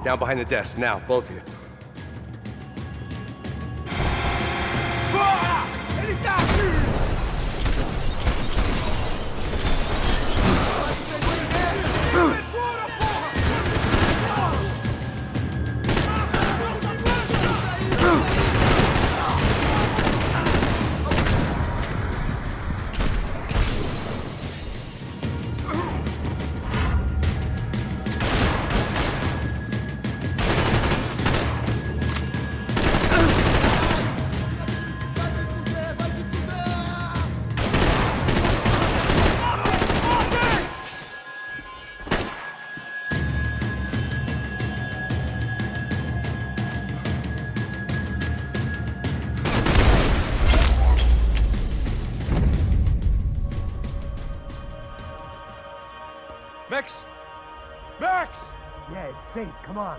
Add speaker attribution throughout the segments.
Speaker 1: Down behind the desk, now, both of you.
Speaker 2: Ele tá aqui!
Speaker 3: Max! Max!
Speaker 4: Yeah, it's safe. Come on.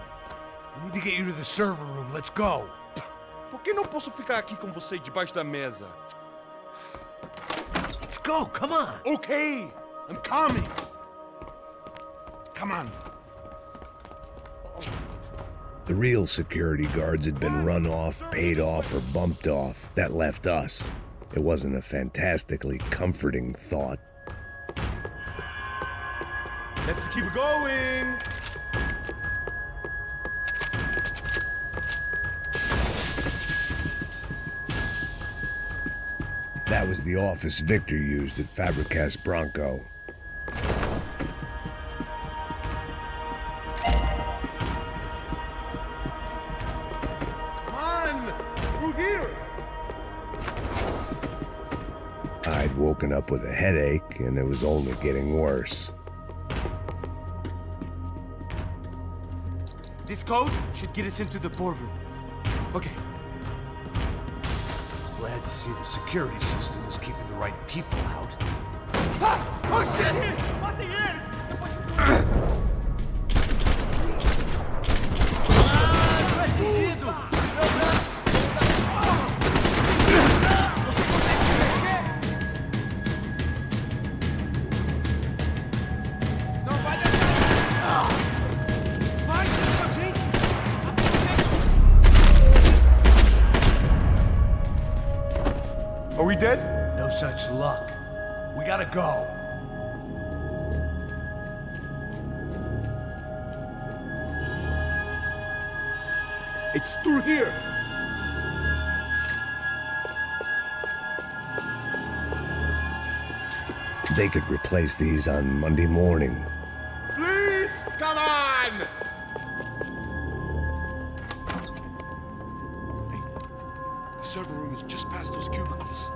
Speaker 4: We need to get you to the server room. Let's go.
Speaker 3: Por que não posso ficar aqui com você debaixo da mesa?
Speaker 4: Let's go. Come on.
Speaker 3: Okay, I'm coming. Come on.
Speaker 5: The real security guards had been run off, paid off, or bumped off. That left us. It wasn't a fantastically comforting thought.
Speaker 3: Let's keep going.
Speaker 5: That was the office Victor used at Fabricast Bronco.
Speaker 3: Come on, through here.
Speaker 5: I'd woken up with a headache, and it was only getting worse.
Speaker 2: This code should get us into the boardroom. Okay.
Speaker 4: Glad to see the security system is keeping the right people out.
Speaker 2: Ah! Oh shit! What the eles?
Speaker 3: Are we dead?
Speaker 4: No such luck. We gotta go.
Speaker 3: It's through here.
Speaker 5: They could replace these on Monday morning.
Speaker 3: Please, come on. Hey, the server room is just past those cubicles.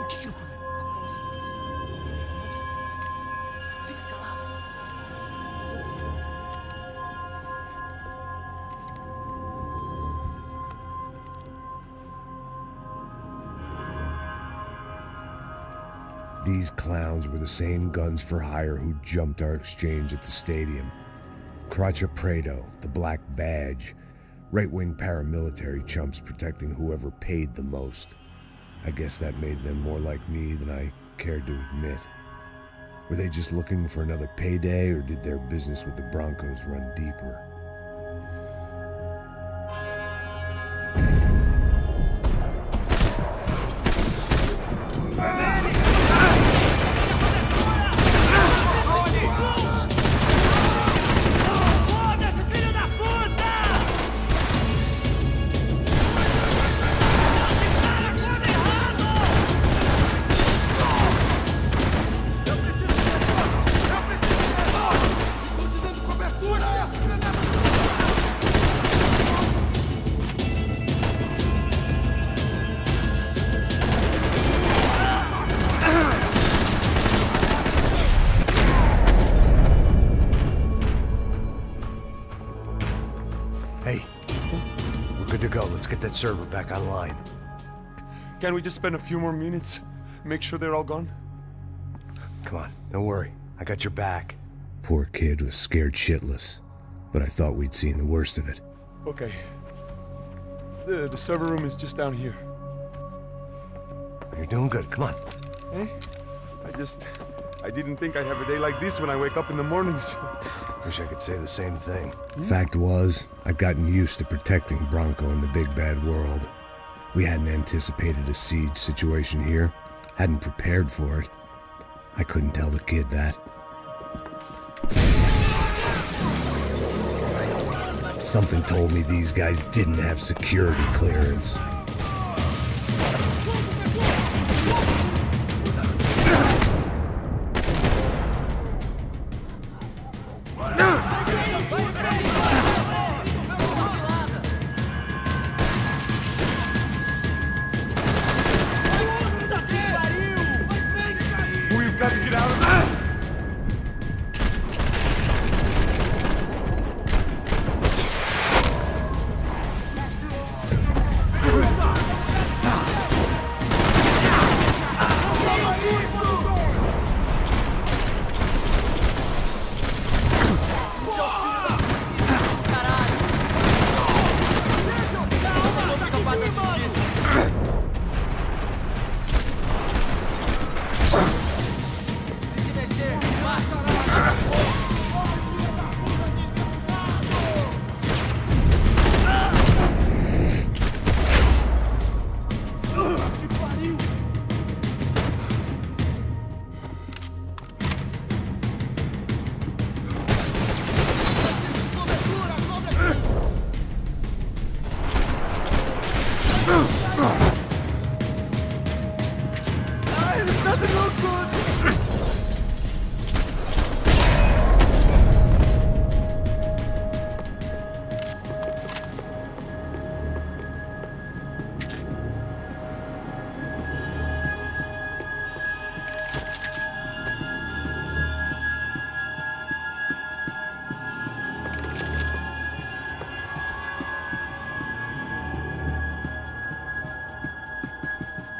Speaker 3: O que eu falei? Fica calado.
Speaker 5: These clowns were the same guns for hire who jumped our exchange at the stadium. Crotcha Prado, the Black Badge, right-wing paramilitary chumps protecting whoever paid the most. I guess that made them more like me than I cared to admit. Were they just looking for another payday, or did their business with the Broncos run deeper?
Speaker 4: Hey, we're good to go. Let's get that server back online.
Speaker 3: Can we just spend a few more minutes? Make sure they're all gone?
Speaker 4: Come on, don't worry. I got your back.
Speaker 5: Poor kid was scared shitless, but I thought we'd seen the worst of it.
Speaker 3: Okay. The server room is just down here.
Speaker 4: You're doing good. Come on.
Speaker 3: Eh? I didn't think I'd have a day like this when I wake up in the mornings.
Speaker 1: Wish I could say the same thing.
Speaker 5: Fact was, I'd gotten used to protecting Bronco in the big bad world. We hadn't anticipated a siege situation here, hadn't prepared for it. I couldn't tell the kid that. Something told me these guys didn't have security clearance.
Speaker 3: We've got to get out of there.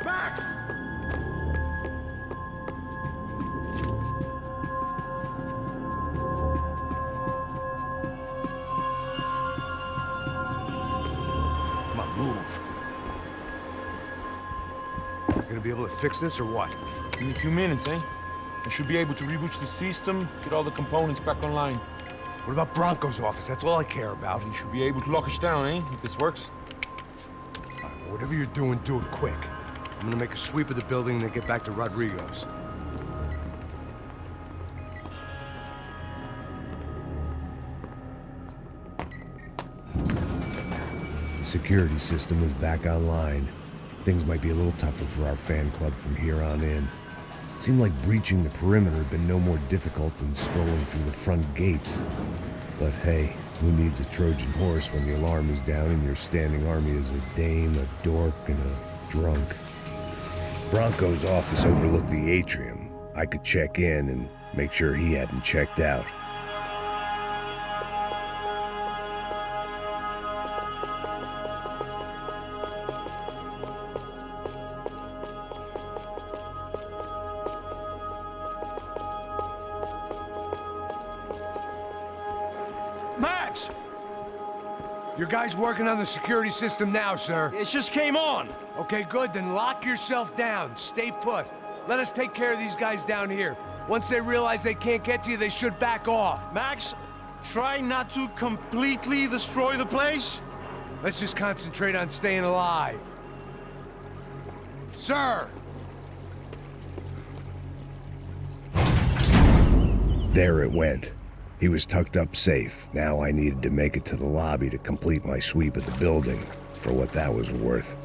Speaker 3: Max!
Speaker 1: Come on, move.
Speaker 4: You gonna be able to fix this or what?
Speaker 3: In a few minutes, eh? I should be able to reboot the system, get all the components back online.
Speaker 4: What about Bronco's office? That's all I care about.
Speaker 3: You should be able to lock us down, eh? If this works.
Speaker 4: Whatever you're doing, do it quick.
Speaker 1: I'm gonna make a sweep of the building and then get back to Rodrigo's.
Speaker 5: The security system was back online. Things might be a little tougher for our fan club from here on in. Seemed like breaching the perimeter had been no more difficult than strolling through the front gates. But hey, who needs a Trojan horse when the alarm is down and your standing army is a dame, a dork, and a drunk? Bronco's office overlooked the atrium. I could check in and make sure he hadn't checked out.
Speaker 2: Max!
Speaker 4: Your guy's working on the security system now, sir.
Speaker 2: It just came on.
Speaker 4: Okay, good, then lock yourself down. Stay put. Let us take care of these guys down here. Once they realize they can't get to you, they should back off.
Speaker 2: Max, try not to completely destroy the place.
Speaker 4: Let's just concentrate on staying alive. Sir!
Speaker 5: There it went. He was tucked up safe. Now I needed to make it to the lobby to complete my sweep of the building, for what that was worth.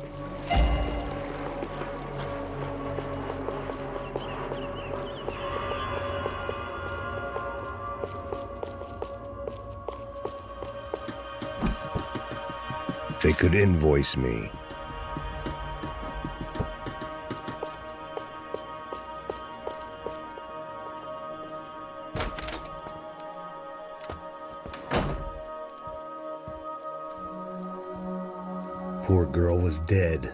Speaker 5: They could invoice me. Poor girl was dead.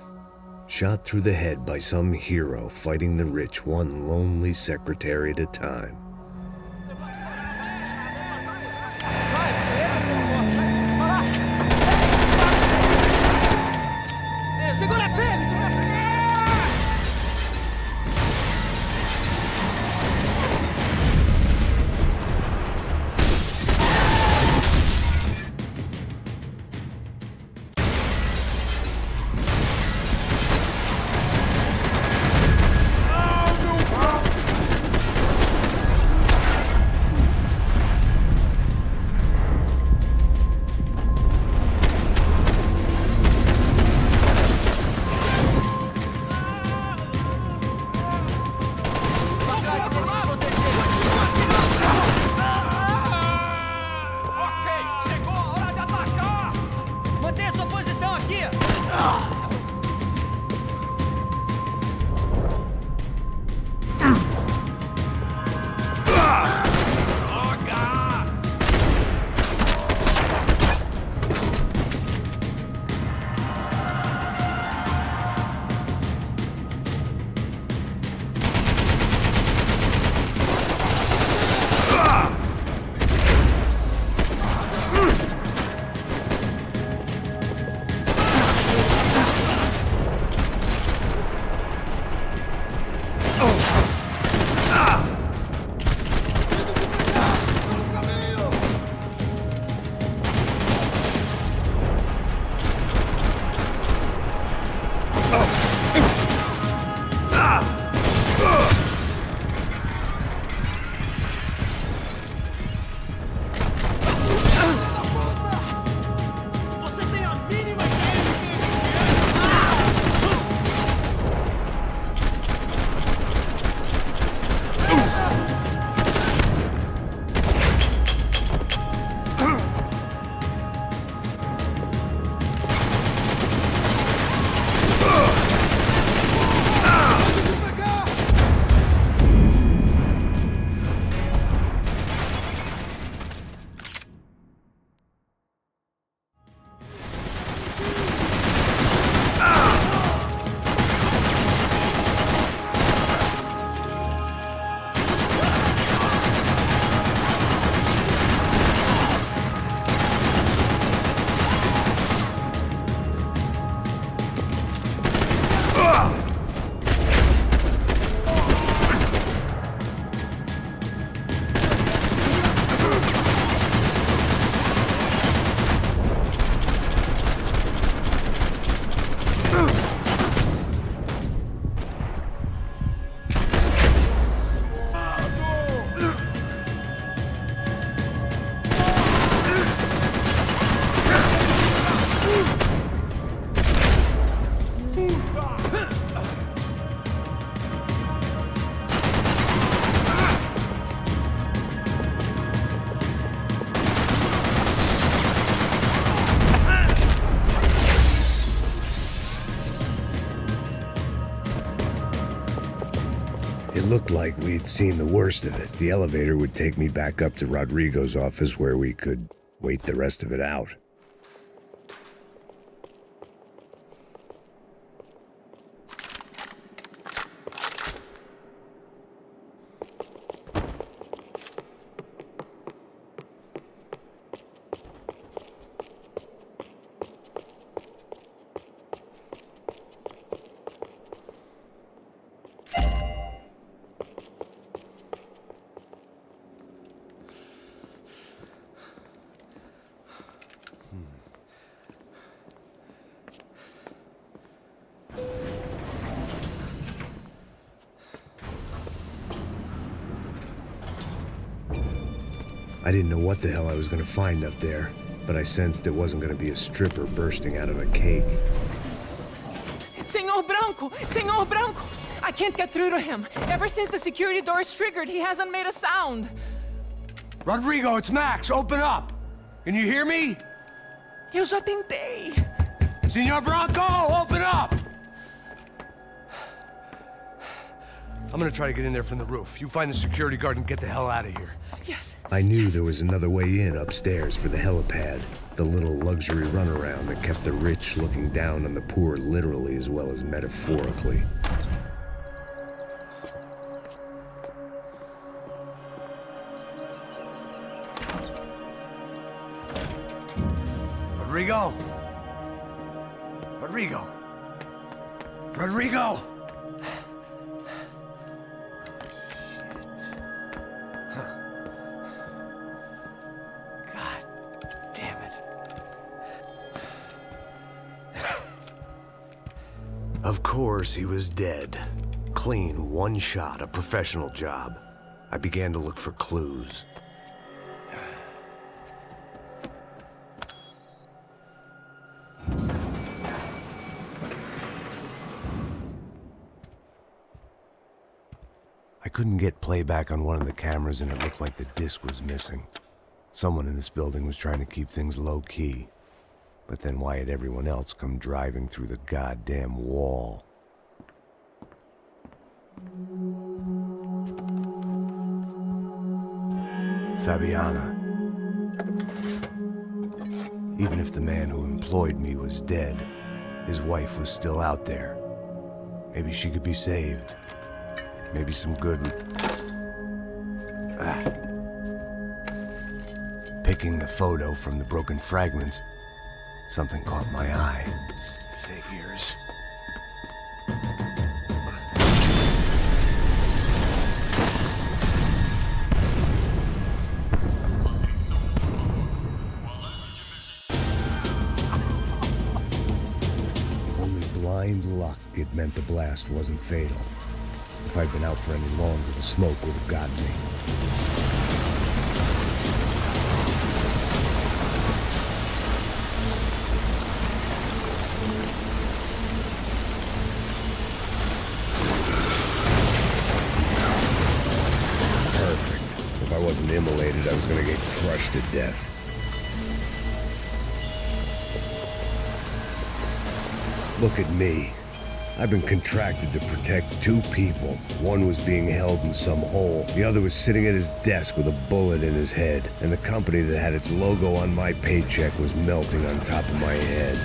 Speaker 5: Shot through the head by some hero fighting the rich one lonely secretary at a time. looked like we'd seen the worst of it. The elevator would take me back up to Rodrigo's office where we could wait the rest of it out. I didn't know what the hell I was going to find up there, but I sensed it wasn't going to be a stripper bursting out of a cake.
Speaker 6: Senor Branco! I can't get through to him. Ever since the security door is triggered, he hasn't made a sound.
Speaker 4: Rodrigo, it's Max. Open up. Can you hear me?
Speaker 6: Eu já tentei.
Speaker 4: Senor Branco, open up! I'm gonna try to get in there from the roof. You find the security guard and get the hell out of here.
Speaker 6: Yes.
Speaker 5: I knew there was another way in upstairs for the helipad, the little luxury runaround that kept the rich looking down on the poor literally as well as metaphorically.
Speaker 4: Rodrigo? Rodrigo? Rodrigo?
Speaker 1: Of course, he was dead. Clean, one shot, a professional job. I began to look for clues. I couldn't get playback on one of the cameras and it looked like the disc was missing. Someone in this building was trying to keep things low-key. But then why had everyone else come driving through the goddamn wall? Fabiana. Even if the man who employed me was dead, his wife was still out there. Maybe she could be saved. Maybe some good... Picking the photo from the broken fragments, something caught my eye. Figures.
Speaker 5: Only blind luck it meant the blast wasn't fatal. If I'd been out for any longer, the smoke would have gotten me. If I wasn't immolated, I was gonna get crushed to death. Look at me. I've been contracted to protect two people. One was being held in some hole. The other was sitting at his desk with a bullet in his head. And the company that had its logo on my paycheck was melting on top of my head.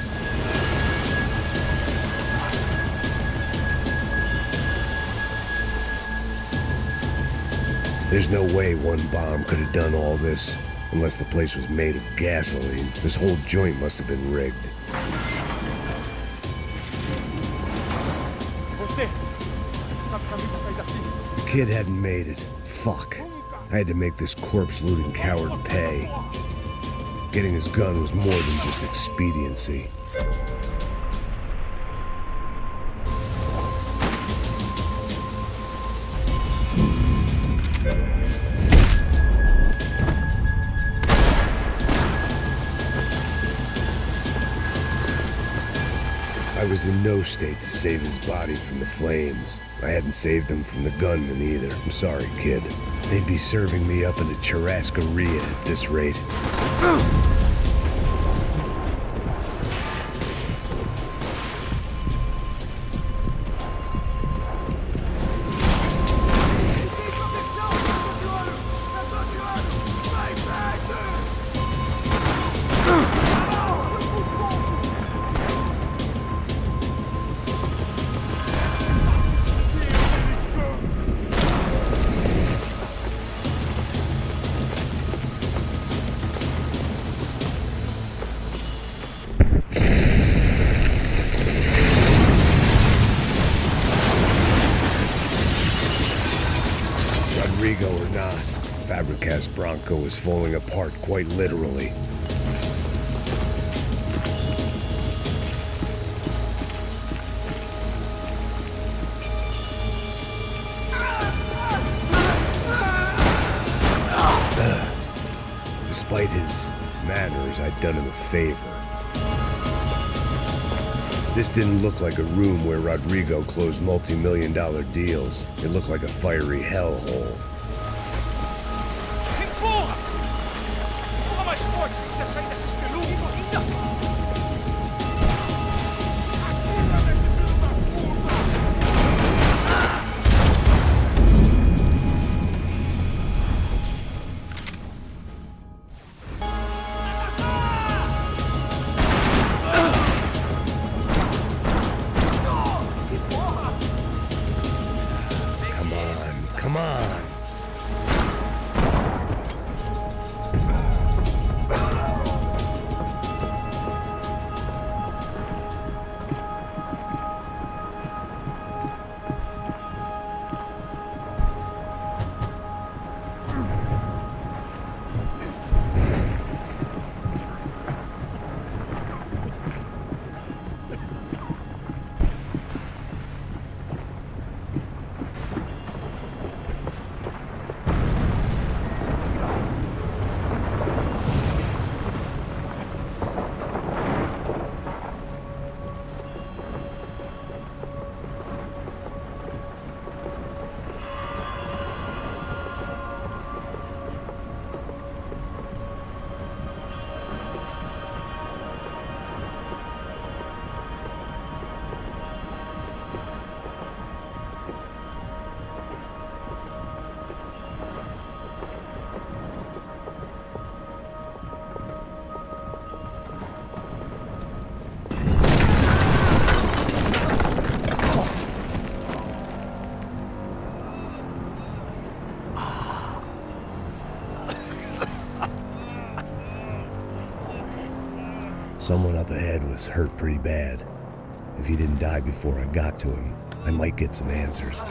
Speaker 5: There's no way one bomb could have done all this, unless the place was made of gasoline. This whole joint must have been rigged. The kid hadn't made it. Fuck. I had to make this corpse-looting coward pay. Getting his gun was more than just expediency. I was in no state to save his body from the flames. I hadn't saved him from the gunman either. I'm sorry, kid. They'd be serving me up in a churrascaria at this rate. big-ass Bronco was falling apart, quite literally. Despite his manners, I'd done him a favor. This didn't look like a room where Rodrigo closed multi-million-dollar deals. It looked like a fiery hellhole.
Speaker 7: Empurra! Empurra mais forte sem você sair dessa espelunca ainda!
Speaker 5: Come on. Someone up ahead was hurt pretty bad. If he didn't die before I got to him, I might get some answers.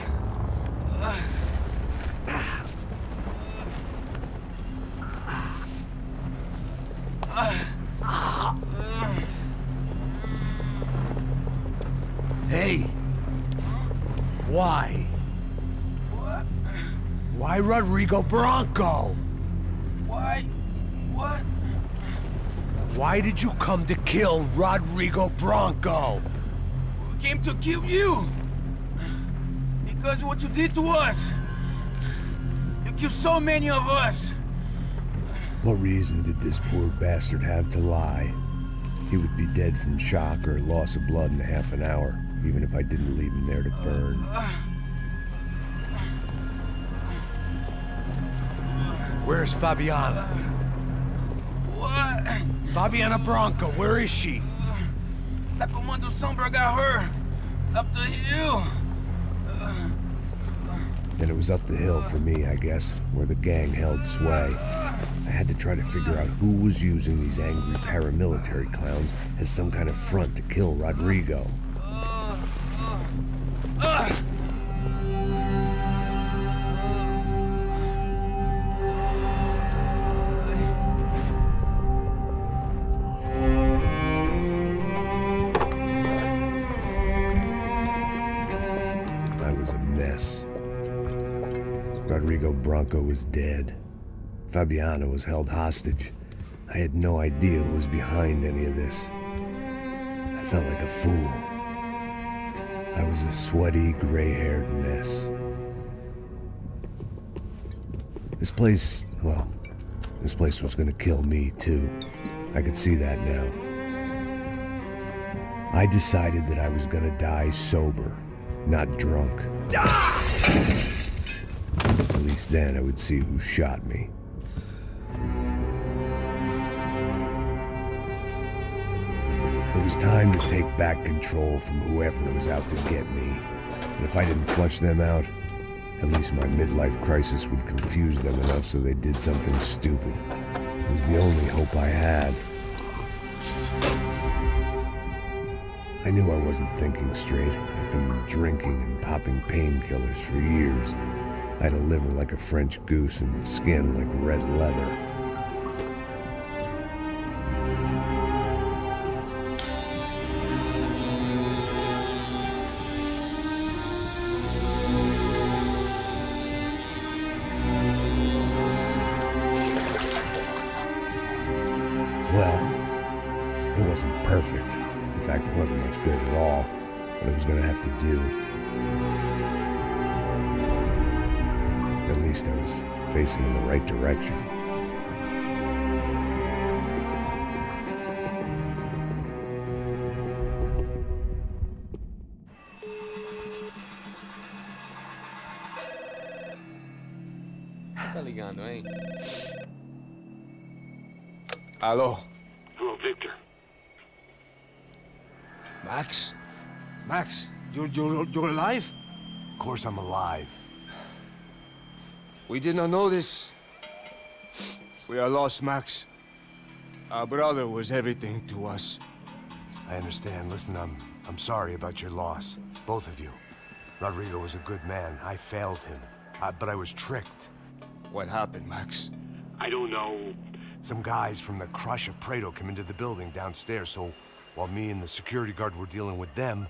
Speaker 4: Hey! Why?
Speaker 7: What?
Speaker 4: Why Rodrigo Bronco?
Speaker 7: Why? What?
Speaker 4: Why did you come to kill Rodrigo Bronco?
Speaker 7: We came to kill you! Because of what you did to us! You killed so many of us!
Speaker 5: What reason did this poor bastard have to lie? He would be dead from shock or loss of blood in half an hour, even if I didn't leave him there to burn.
Speaker 4: Where's Fabiana?
Speaker 7: What?
Speaker 4: Fabiana Bronco, where is she?
Speaker 7: That Comando Sombra got her! Up the hill!
Speaker 5: Then it was up the hill for me, I guess, where the gang held sway. I had to try to figure out who was using these angry paramilitary clowns as some kind of front to kill Rodrigo. I was a mess. Rodrigo Bronco was dead. Fabiana was held hostage. I had no idea who was behind any of this. I felt like a fool. I was a sweaty, gray-haired mess. This place was gonna kill me too. I could see that now. I decided that I was gonna die sober, not drunk. At least then I would see who shot me. It was time to take back control from whoever was out to get me. And if I didn't flush them out, at least my midlife crisis would confuse them enough so they did something stupid. It was the only hope I had. I knew I wasn't thinking straight. I'd been drinking and popping painkillers for years. I had a liver like a French goose and skin like red leather. Well, it wasn't perfect. In fact, it wasn't much good at all, but it was going to have to do. At least I was facing in the right direction.
Speaker 8: Tá ligando, hein?
Speaker 3: Alô?
Speaker 9: Hello, Victor.
Speaker 2: Max? Max, you're alive?
Speaker 1: Of course I'm alive.
Speaker 2: We did not know this. We are lost, Max. Our brother was everything to us.
Speaker 1: I understand. Listen, I'm sorry about your loss. Both of you. Rodrigo was a good man. I failed him. But I was tricked.
Speaker 2: What happened, Max?
Speaker 9: I don't know.
Speaker 1: Some guys from the Crush of Prado came into the building downstairs, so while me and the security guard were dealing with them,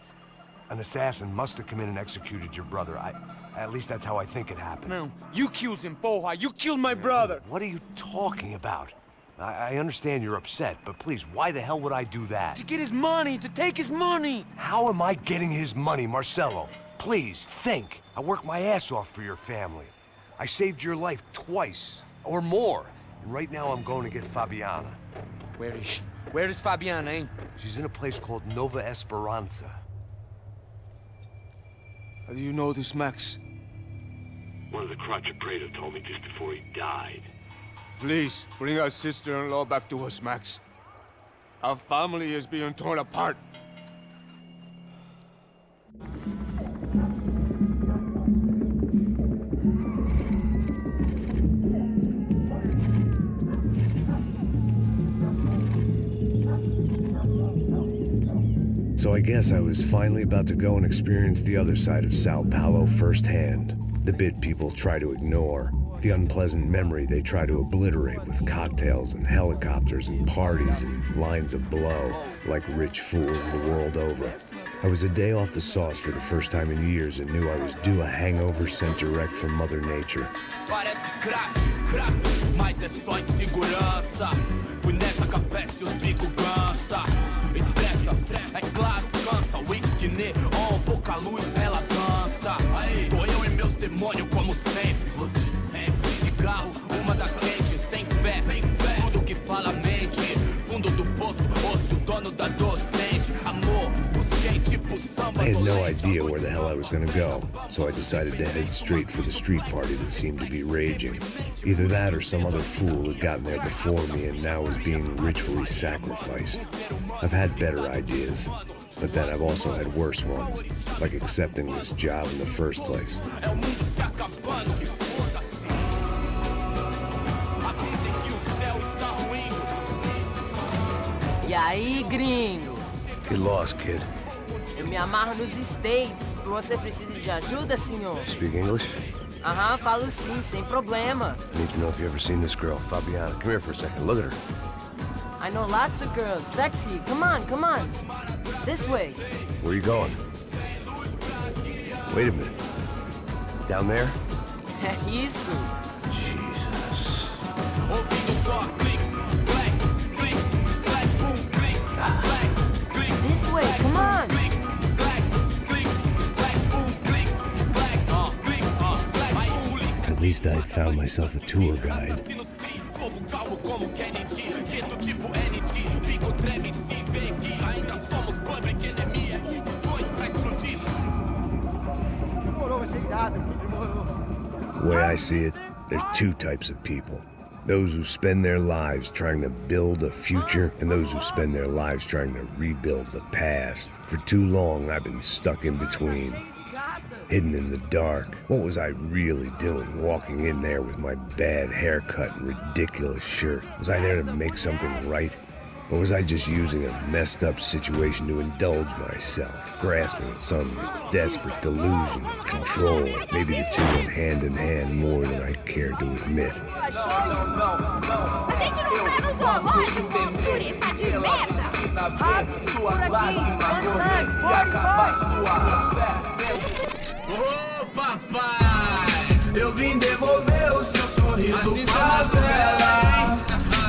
Speaker 1: an assassin must have come in and executed your brother. At least that's how I think it happened.
Speaker 2: No, you killed him, Porra. You killed my brother.
Speaker 1: What are you talking about? I understand you're upset, but please, why the hell would I do that?
Speaker 2: To get his money, to take his money.
Speaker 1: How am I getting his money, Marcelo? Please, think. I worked my ass off for your family. I saved your life twice, or more. And right now I'm going to get Fabiana.
Speaker 2: Where is she? Where is Fabiana, eh?
Speaker 1: She's in a place called Nova Esperanza.
Speaker 2: How do you know this, Max?
Speaker 9: One of the Crotch of Prado told me just before he died.
Speaker 2: Please, bring our sister-in-law back to us, Max. Our family is being torn apart.
Speaker 5: So I guess I was finally about to go and experience the other side of Sao Paulo firsthand. The bit people try to ignore. The unpleasant memory they try to obliterate with cocktails and helicopters and parties and lines of blow, like rich fools the world over. I was a day off the sauce for the first time in years and knew I was due a hangover sent direct from Mother Nature.
Speaker 7: Parece crack, mas é só insegurança. Fui nessa capeste, os bico cansa. Expressa, é claro, cansa. Whisky, neon, pouca luz, ela dança. Tô eu e meus demônios como sempre. Você sempre. Cigarro, uma da frente, sem fé. Tudo que fala mente. Fundo do poço, osso, dono da docente. Amor, busquei tipo samba.
Speaker 5: I had no idea where the hell I was gonna go, so I decided to head straight for the street party that seemed to be raging. Either that or some other fool had gotten there before me and now was being ritually sacrificed. I've had better ideas, but then I've also had worse ones, like accepting this job in the first place.
Speaker 6: E aí, gringo?
Speaker 1: Get lost, kid.
Speaker 6: Eu me amarro nos States. Você precisa de ajuda, senhor?
Speaker 1: Speak English?
Speaker 6: Aham, falo sim, sem problema.
Speaker 1: I need to know if you've ever seen this girl, Fabiana. Come here for a second. Look at her.
Speaker 6: I know lots of girls. Sexy. Come on, come on. This way.
Speaker 1: Where are you going? Wait a minute. Down there?
Speaker 6: Isso.
Speaker 1: Jesus.
Speaker 6: This way, come on.
Speaker 5: At least I'd found myself a tour guide. The way I see it, there's two types of people. Those who spend their lives trying to build a future, and those who spend their lives trying to rebuild the past. For too long, I've been stuck in between. Hidden in the dark. What was I really doing walking in there with my bad haircut and ridiculous shirt? Was I there to make something right? Or was I just using a messed up situation to indulge myself, grasping at some desperate delusion of control? Maybe the two went hand in hand more than I cared to admit.
Speaker 10: A gente não tá no zoológico, turista de merda! Rápido, por aqui! Quantos anos?
Speaker 7: Ô papai, eu vim devolver o seu sorriso favela.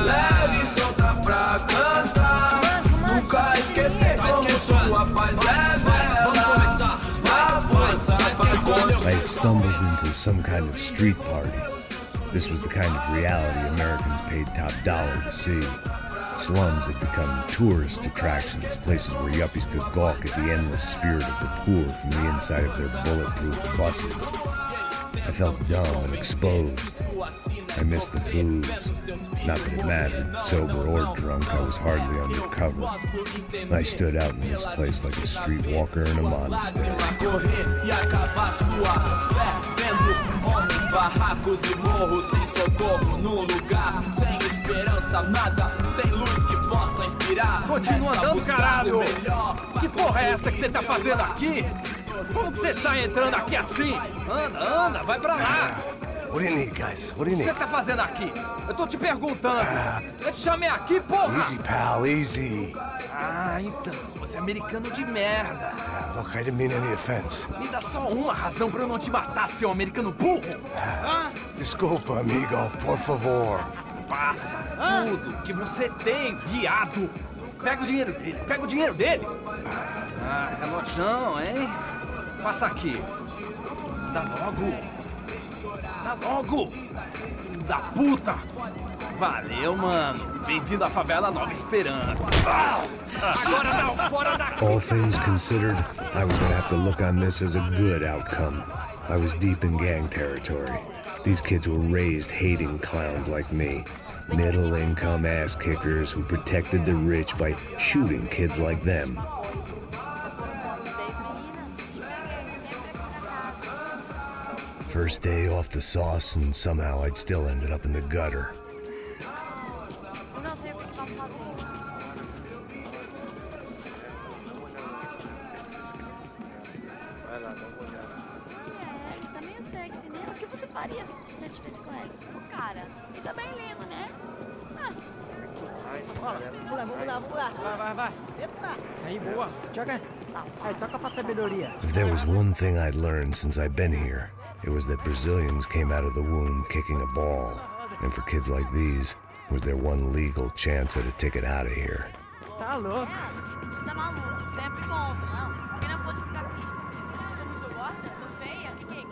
Speaker 7: Leve e solta pra cantar. Nunca esquecer como sua paz é bela. Na força vai continuar.
Speaker 5: I had stumbled into some kind of street party. This was the kind of reality Americans paid top dollar to see. Slums had become tourist attractions, places where yuppies could gawk at the endless spirit of the poor from the inside of their bulletproof buses. I felt dumb and exposed. I missed the booze. Not that it mattered, sober or drunk, I was hardly undercover. I stood out in this place like a streetwalker in a monastery.
Speaker 7: Barracos e morros sem socorro num lugar sem esperança, nada, sem luz que possa inspirar.
Speaker 11: Continua andando, caralho! Que porra é essa que você tá fazendo aqui? Como que você sai entrando aqui assim? Anda, vai pra lá!
Speaker 1: What do you need, guys? What do you
Speaker 11: O que
Speaker 1: need?
Speaker 11: você tá fazendo aqui? Eu tô te perguntando. Eu te chamei aqui, porra!
Speaker 1: Easy, pal, easy.
Speaker 11: Ah, então, você é americano de merda.
Speaker 1: Look, I didn't mean any offense.
Speaker 11: Me dá só uma razão pra eu não te matar, seu americano burro.
Speaker 1: Desculpa, amigo, por favor.
Speaker 11: Passa tudo que você tem, viado. Pega o dinheiro dele, Ah, relojão, hein? Passa aqui. Dá logo. Filho da puta. Valeu, mano. Bem-vindo à favela Nova Esperança. Agora não, fora daqui.
Speaker 5: All things considered, I was gonna have to look on this as a good outcome. I was deep in gang territory. These kids were raised hating clowns like me. Middle-income ass-kickers who protected the rich by shooting kids like them. First day off the sauce, and somehow I'd still ended up in the gutter.
Speaker 10: Não sei o que vamos fazer.
Speaker 8: Vai lá, dá uma olhada.
Speaker 10: Ele tá meio sexy, né? O que você faria se você estivesse com ele? Cara, ele tá bem lindo, né? Vamos lá.
Speaker 12: Vai. Eita! Aí, boa. Joga. Aí, toca pra sabedoria.
Speaker 5: If there was one thing I'd learned since I'd been here, it was that Brazilians came out of the womb kicking a ball. And for kids like these, was their one legal chance at a ticket out of here.
Speaker 12: Tá louco.
Speaker 10: Você tá maluco, sempre conta, não. Quem não pode ficar triste comigo? Você muito gorda, tô feia, que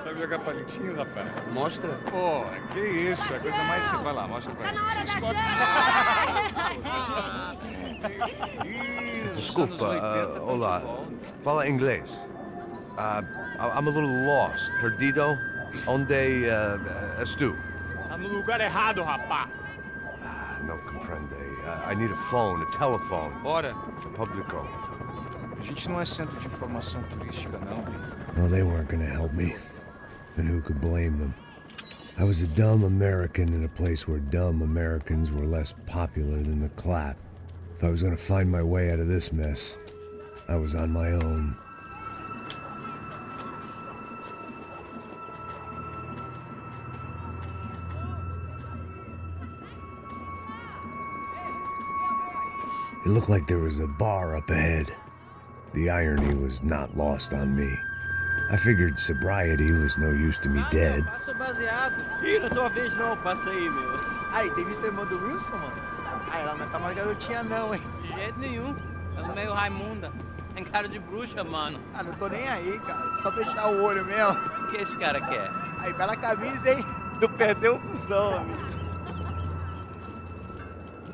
Speaker 13: Sabe jogar palitinho, rapaz?
Speaker 8: Mostra.
Speaker 13: Pô, que isso, é a coisa mais simples. Vai lá, mostra pra
Speaker 10: Tá
Speaker 13: ele.
Speaker 10: na hora da janta!
Speaker 4: Desculpa, olá. Fala inglês. I'm a little lost. Perdido? Onde estou?
Speaker 11: Tá no lugar errado, rapá.
Speaker 4: Não compreende. I need a phone, a telephone.
Speaker 13: Bora.
Speaker 4: Publico.
Speaker 13: A gente não é centro de informação turística, não.
Speaker 5: Well, they weren't gonna help me. And who could blame them? I was a dumb American in a place where dumb Americans were less popular than the clap. If I was gonna find my way out of this mess, I was on my own. It looked like there was a bar up ahead. The irony was not lost on me. I figured sobriety was no use to me dead.
Speaker 12: Passo baseado. Ih, não tô a vez não, passa aí, meu. Aí, tem visto a irmã do Wilson, mano? Ah, ela não tá mais garotinha não, hein?
Speaker 14: De jeito nenhum. Ela é meio Raimunda. Tem cara de bruxa, mano.
Speaker 12: Ah, não tô nem aí, cara. Só fechar o olho mesmo.
Speaker 14: O que esse cara quer?
Speaker 12: Aí, bela camisa, hein? Tu perdeu o fusão, amigo.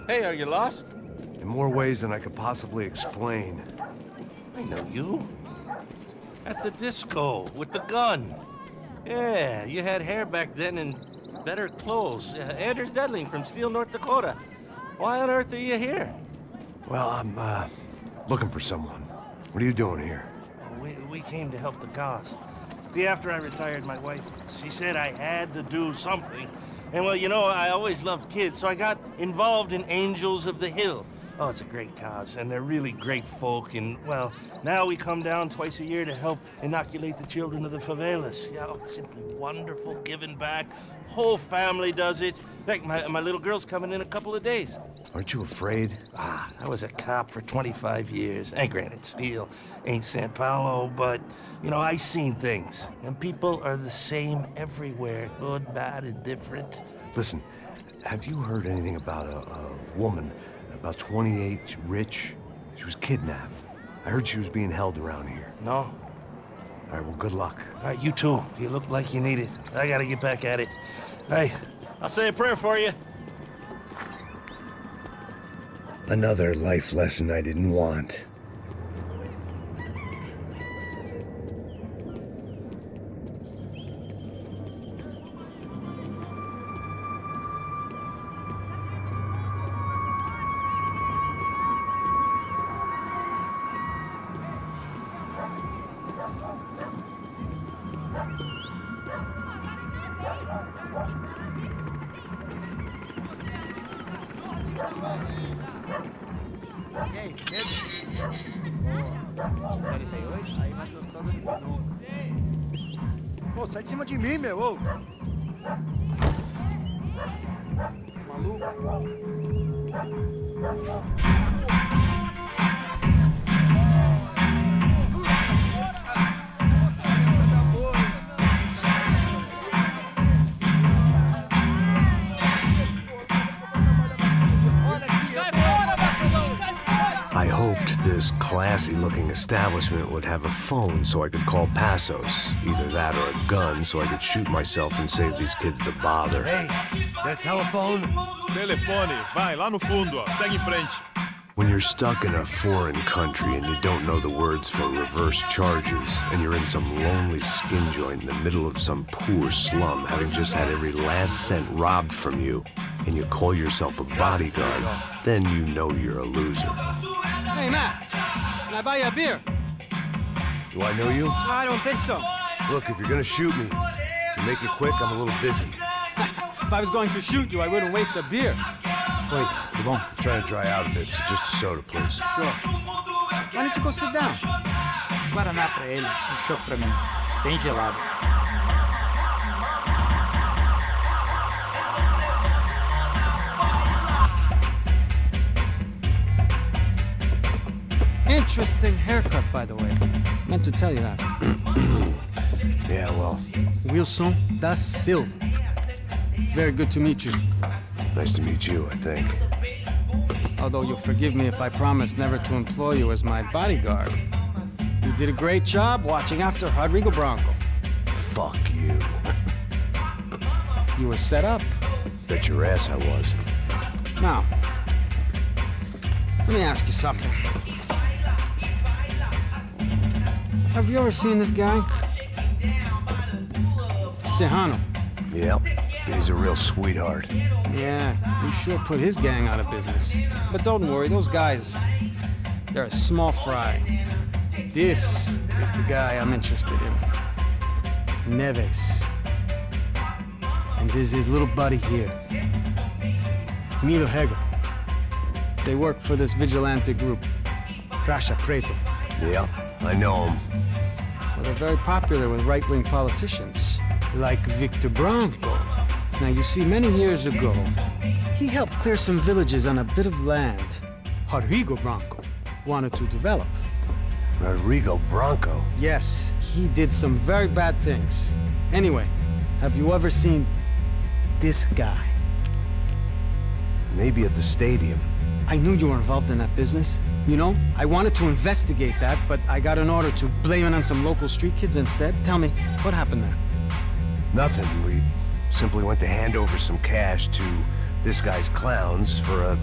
Speaker 14: Hey, are you lost?
Speaker 4: In more ways than I could possibly explain.
Speaker 15: I know you. At the disco, with the gun. Yeah, you had hair back then and better clothes. Anders Dedling from Steele, North Dakota. Why on earth are you here?
Speaker 4: Well, I'm looking for someone. What are you doing here?
Speaker 15: We came to help the cause. See, after I retired, my wife, she said I had to do something. And well, you know, I always loved kids, so I got involved in Angels of the Hill. Oh, it's a great cause, and they're really great folk, and, well, now we come down twice a year to help inoculate the children of the favelas. Yeah, oh, simply wonderful, giving back. Whole family does it. In fact, my little girl's coming in a couple of days.
Speaker 1: Aren't you afraid?
Speaker 15: I was a cop for 25 years. And granted, Steel ain't San Paulo, but, you know, I seen things. And people are the same everywhere, good, bad, and different.
Speaker 1: Listen, have you heard anything about a woman, about 28, rich? She was kidnapped. I heard she was being held around here.
Speaker 15: No?
Speaker 1: All right, well, good luck.
Speaker 15: All right, you too. You look like you need it. I gotta get back at it. Hey, I'll say a prayer for you.
Speaker 5: Another life lesson I didn't want.
Speaker 12: E aí, medo? Boa. Série tem hoje? Aí mais gostosa do que nunca. Ô, sai de cima de mim, meu, ô! Maluco?
Speaker 1: I hoped this classy-looking establishment would have a phone so I could call Passos. Either that or a gun so I could shoot myself and save these kids the bother.
Speaker 4: Hey, got a telephone?
Speaker 3: Telefone, vai, lá no fundo, ó. Segue em frente.
Speaker 1: When you're stuck in a foreign country and you don't know the words for reverse charges, and you're in some lonely skin joint in the middle of some poor slum, having just had every last cent robbed from you, and you call yourself a bodyguard, then you know you're a loser.
Speaker 12: Hey, Matt, can I buy you a beer?
Speaker 1: Do I know you?
Speaker 12: I don't think so.
Speaker 1: Look, if you're gonna shoot me, to make it quick, I'm a little busy.
Speaker 12: If I was going to shoot you, I wouldn't waste a beer.
Speaker 1: Wait, come on. I'm trying to dry out a bit, so just a soda, please.
Speaker 12: Sure. Why don't you go sit down? Guaraná pra ele, chopp pra mim. Bem gelado. Interesting haircut, by the way. Meant to tell you that.
Speaker 1: Yeah, well.
Speaker 12: Wilson da Silva. Very good to meet you.
Speaker 1: Nice to meet you, I think.
Speaker 12: Although you'll forgive me if I promise never to employ you as my bodyguard. You did a great job watching after Rodrigo Branco.
Speaker 1: Fuck you.
Speaker 12: You were set up.
Speaker 1: Bet your ass I was.
Speaker 12: Now, let me ask you something. Have you ever seen this guy? Serrano.
Speaker 1: Yep. He's a real sweetheart.
Speaker 12: Yeah, he sure put his gang out of business. But don't worry, those guys, they're a small fry. This is the guy I'm interested in. Neves. And this is his little buddy here. Milo Hegel. They work for this vigilante group, Crasha Preto.
Speaker 1: Yeah, I know him.
Speaker 12: Well, they're very popular with right-wing politicians, like Victor Branco. Now, you see, many years ago, he helped clear some villages on a bit of land Rodrigo Branco wanted to develop.
Speaker 1: Rodrigo Branco?
Speaker 12: Yes, he did some very bad things. Anyway, have you ever seen this guy?
Speaker 1: Maybe at the stadium.
Speaker 12: I knew you were involved in that business. You know, I wanted to investigate that, but I got an order to blame it on some local street kids instead. Tell me, what happened there?
Speaker 1: Nothing. We simply went to hand over some cash to this guy's clowns for a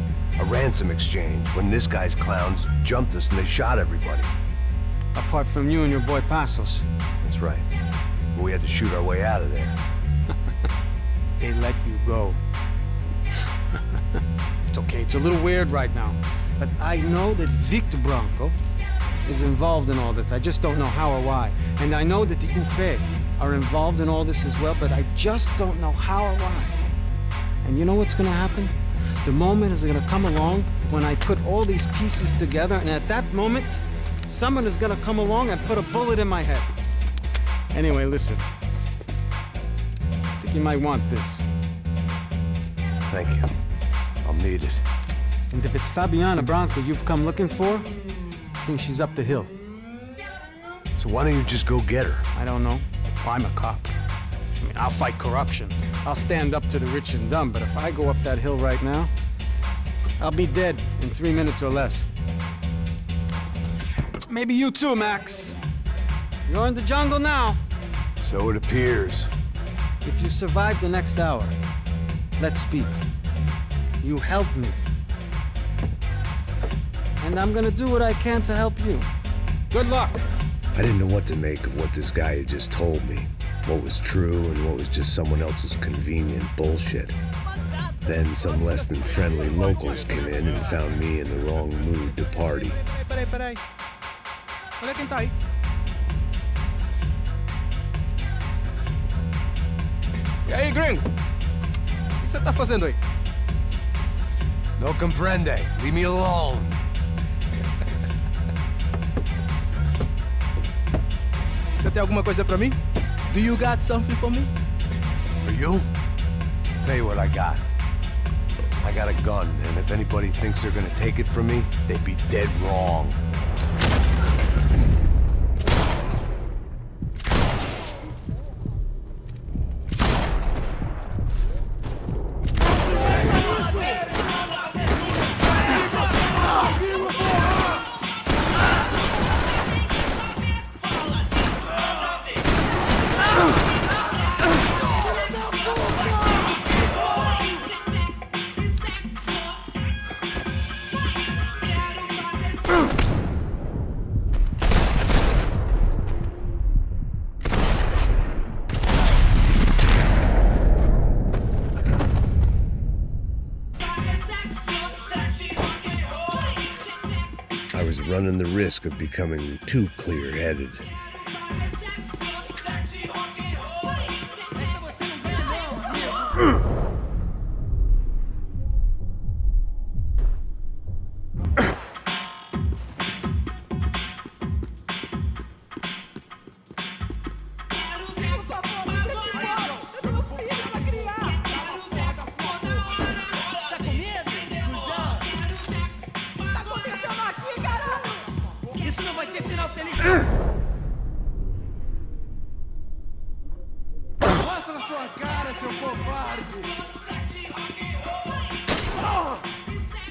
Speaker 1: ransom exchange when this guy's clowns jumped us and they shot everybody.
Speaker 12: Apart from you and your boy Passos.
Speaker 1: That's right. We had to shoot our way out of there.
Speaker 12: They let you go. It's okay, it's a little weird right now. But I know that Victor Branco is involved in all this. I just don't know how or why. And I know that the UFE are involved in all this as well, but I just don't know how or why. And you know what's gonna happen? The moment is gonna come along when I put all these pieces together, and at that moment, someone is gonna come along and put a bullet in my head. Anyway, listen. I think you might want this.
Speaker 1: Thank you. I'll need it.
Speaker 12: And if it's Fabiana Branco you've come looking for, I think she's up the hill.
Speaker 1: So why don't you just go get her?
Speaker 12: I don't know. I'm a cop. I mean, I'll fight corruption. I'll stand up to the rich and dumb, but if I go up that hill right now, I'll be dead in 3 minutes or less. Maybe you too, Max. You're in the jungle now.
Speaker 1: So it appears.
Speaker 12: If you survive the next hour, let's speak. You help me. And I'm gonna do what I can to help you. Good luck.
Speaker 5: I didn't know what to make of what this guy had just told me. What was true and what was just someone else's convenient bullshit. Then some less than friendly locals came in and found me in the wrong mood to party.
Speaker 13: Peraí. Olha quem tá aí. E aí, gringo? O que você tá fazendo aí?
Speaker 4: No comprende. Leave me alone.
Speaker 13: Você tem alguma coisa pra mim? Do you got something for me?
Speaker 1: For you? Tell you what I got. I got a gun, and if anybody thinks they're gonna take it from me, they'd be dead wrong.
Speaker 5: I was running the risk of becoming too clear-headed.
Speaker 4: Mostra sua cara, seu covarde!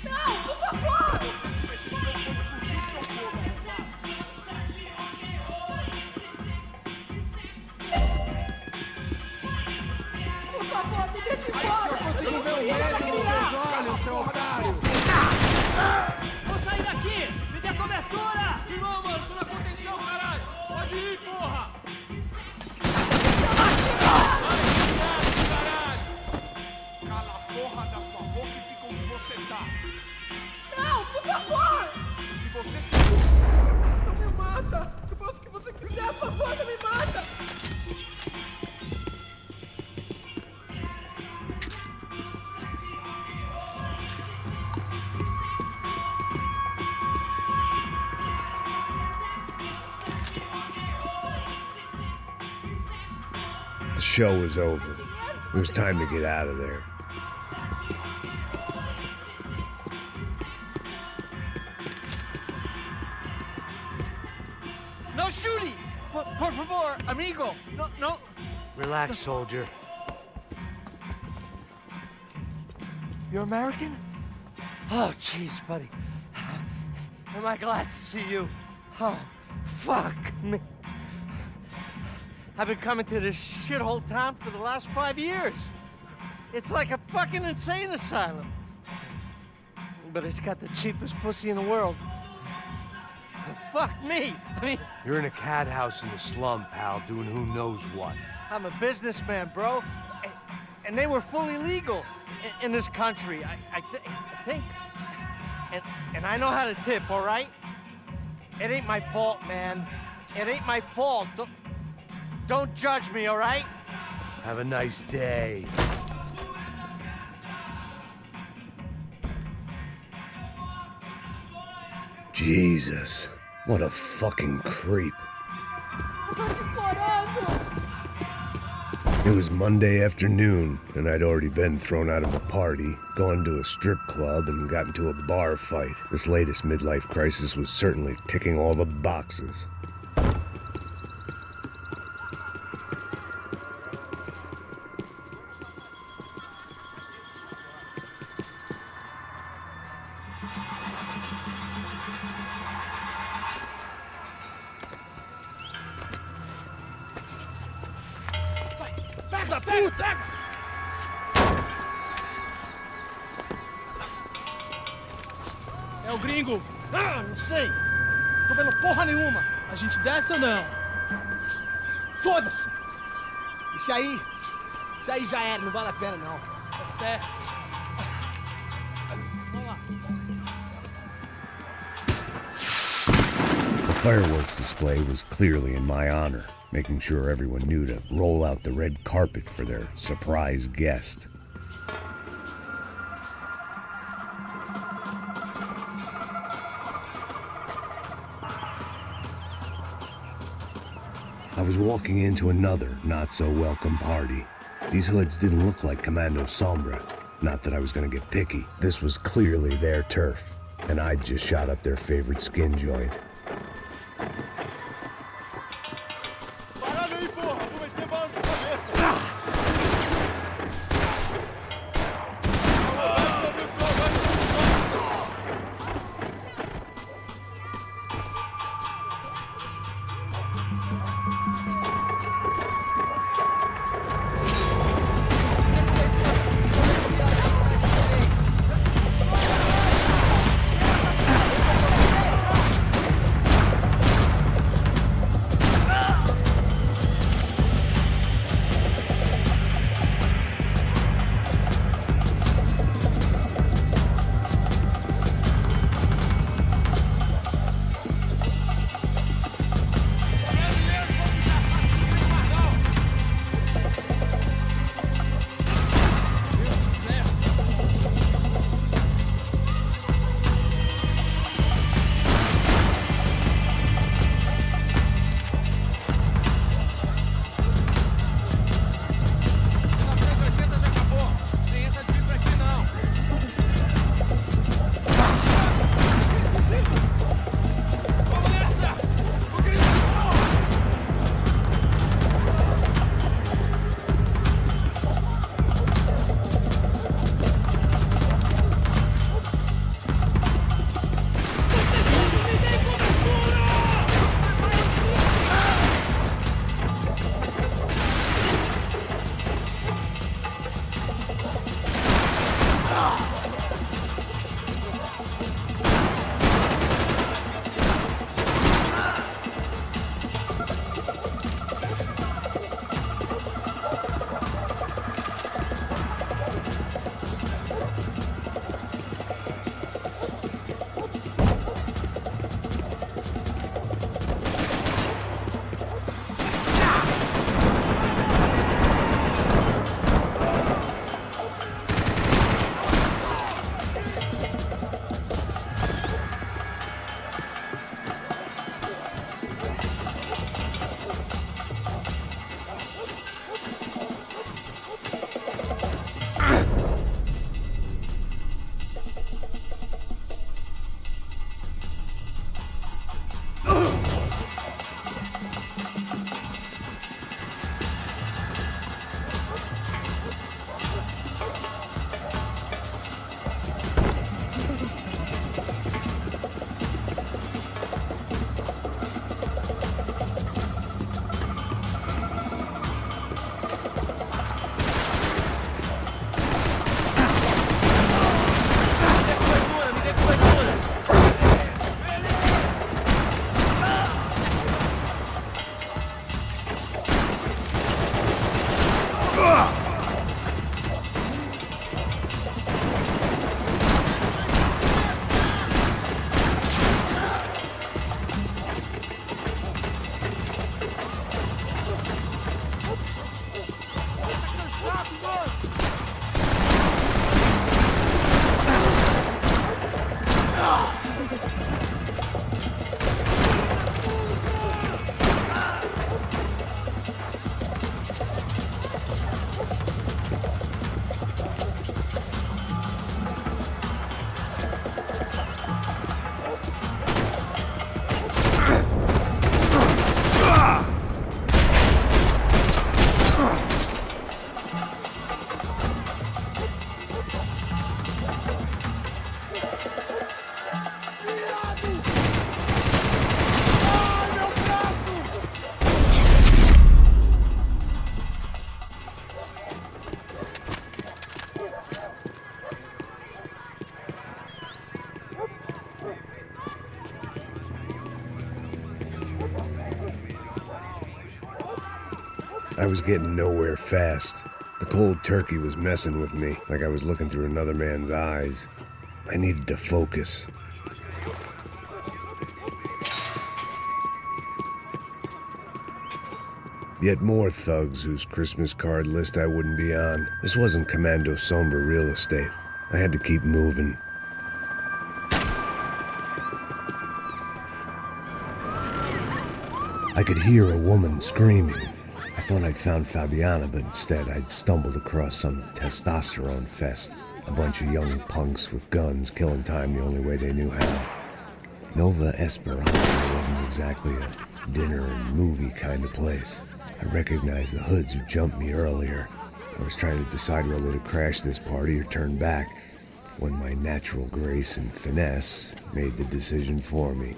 Speaker 10: Não, por favor! Por favor, me deixe embora!
Speaker 4: Eu consigo ver o medo nos seus olhos, seu otário!
Speaker 10: Vou sair daqui! Me dê cobertura!
Speaker 4: De novo, mano! Tô na contenção, caralho! Pode ir, porra! Cala a porra da sua boca e fica onde você tá!
Speaker 10: Não, por favor!
Speaker 4: Se você se...
Speaker 10: Não me mata! Eu faço o que você quiser, por favor, não me mata!
Speaker 5: The show was over. It was time to get out of there.
Speaker 14: No shooting! Por favor, amigo! No.
Speaker 4: Relax, soldier. You're American? Oh, jeez, buddy. Am I glad to see you? Oh, fuck me. I've been coming to this shithole town for the last 5 years. It's like a fucking insane asylum. But it's got the cheapest pussy in the world. Fuck me! I mean... You're in a cat house in the slum, pal, doing who knows what. I'm a businessman, bro. And they were fully legal in this country, I think. And I know how to tip, all right? It ain't my fault, man. It ain't my fault. Don't judge me, all right? Have a nice day.
Speaker 5: Jesus, what a fucking creep. It was Monday afternoon, and I'd already been thrown out of a party, gone to a strip club, and got into a bar fight. This latest midlife crisis was certainly ticking all the boxes.
Speaker 16: É o gringo. Ah, não sei. Tô vendo porra nenhuma. A gente desce ou não? Foda-se. Isso aí já era, não vale a pena não. Tá certo. Vamos lá.
Speaker 5: The fireworks display was clearly in my honor, making sure everyone knew to roll out the red carpet for their surprise guest. I was walking into another not-so-welcome party. These hoods didn't look like Commando Sombra. Not that I was gonna get picky. This was clearly their turf, and I'd just shot up their favorite skin joint. I was getting nowhere fast. The cold turkey was messing with me, like I was looking through another man's eyes. I needed to focus. Yet more thugs whose Christmas card list I wouldn't be on. This wasn't Commando Sombra real estate. I had to keep moving. I could hear a woman screaming. I thought I'd found Fabiana, but instead I'd stumbled across some testosterone fest. A bunch of young punks with guns killing time the only way they knew how. Nova Esperanza wasn't exactly a dinner and movie kind of place. I recognized the hoods who jumped me earlier. I was trying to decide whether to crash this party or turn back, when my natural grace and finesse made the decision for me.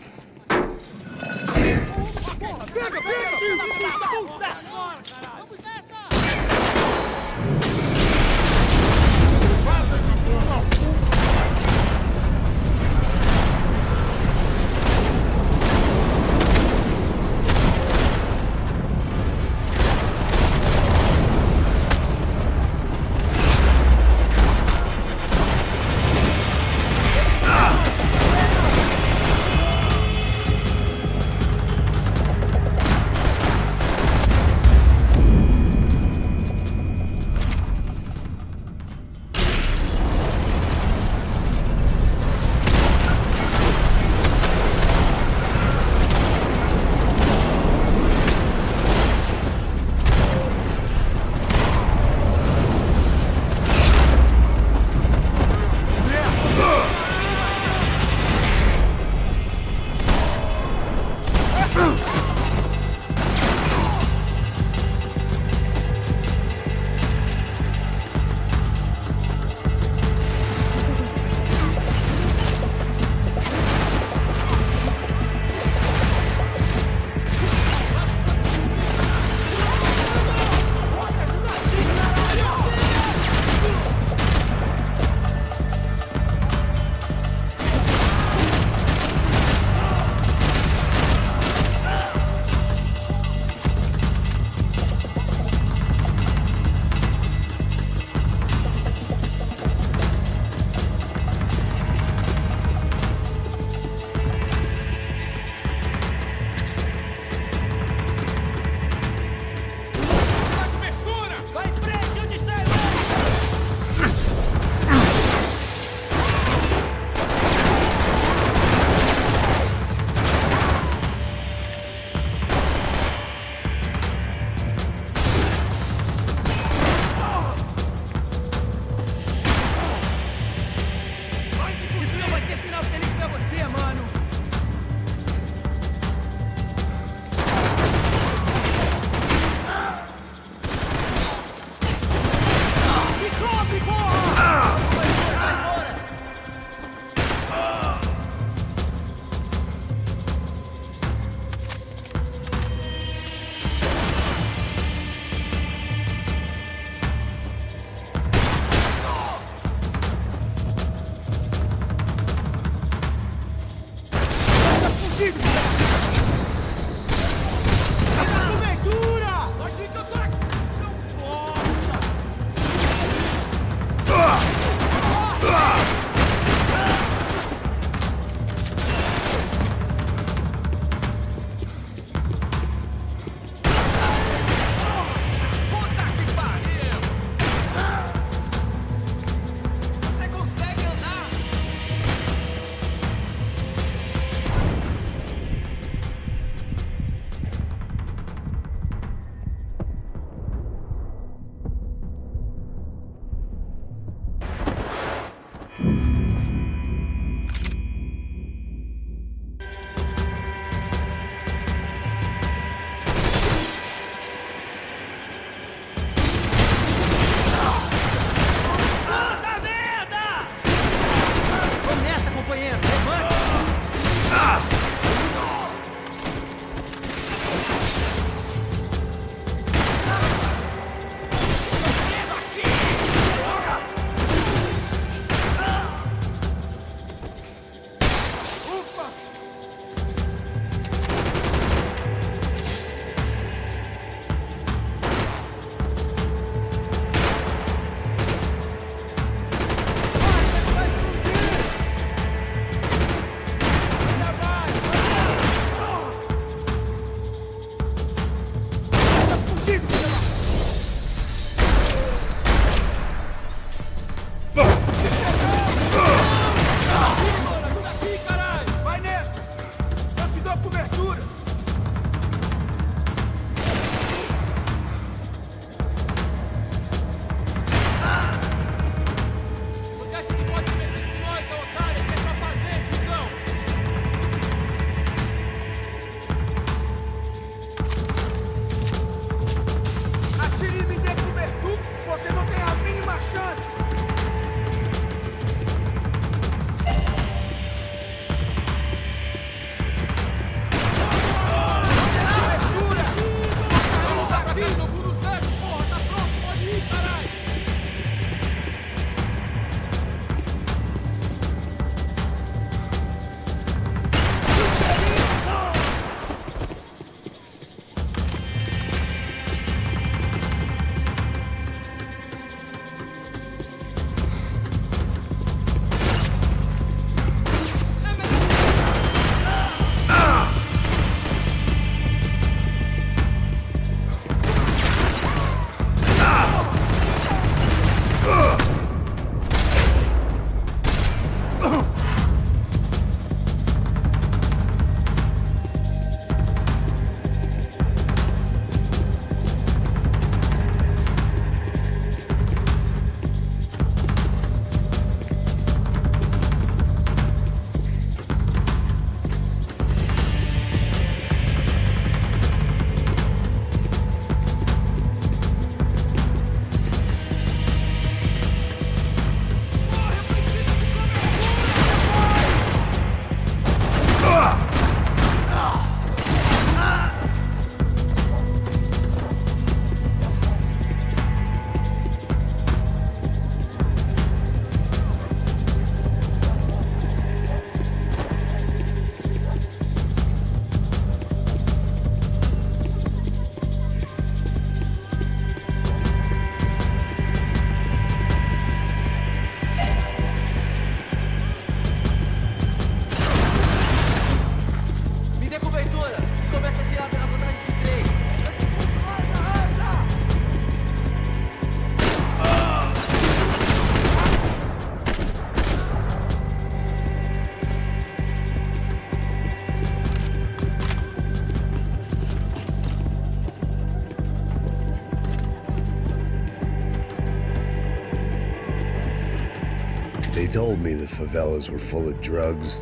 Speaker 5: They told me the favelas were full of drugs.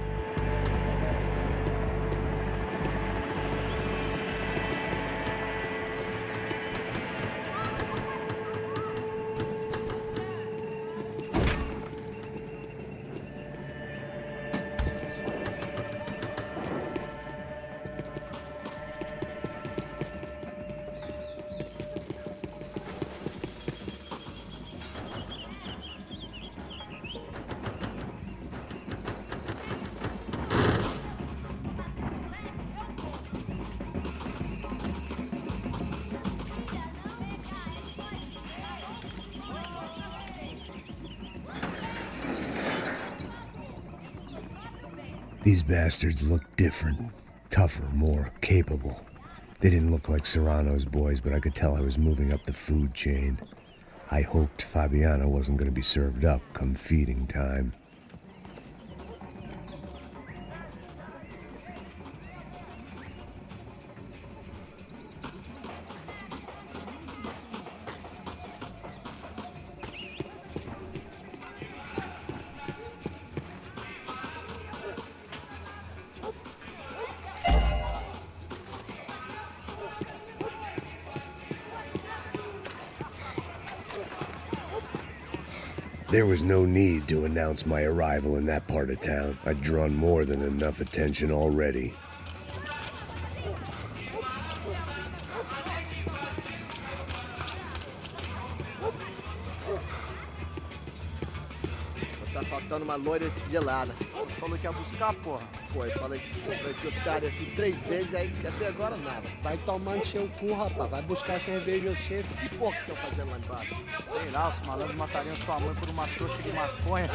Speaker 5: These bastards looked different, tougher, more capable. They didn't look like Serrano's boys, but I could tell I was moving up the food chain. I hoped Fabiana wasn't going to be served up come feeding time. There was no need to announce my arrival in that part of town. I'd drawn more than enough attention already.
Speaker 8: Tá faltando uma loira gelada. Você falou que ia buscar, porra? Foi, falei que comprei esse otário aqui 3 vezes, aí até agora nada. Vai tomar encher o cu, rapaz. Vai buscar cerveja você. Que porra que estão fazendo lá embaixo? Sei lá, os malandros matariam sua mãe por uma trouxa de maconha.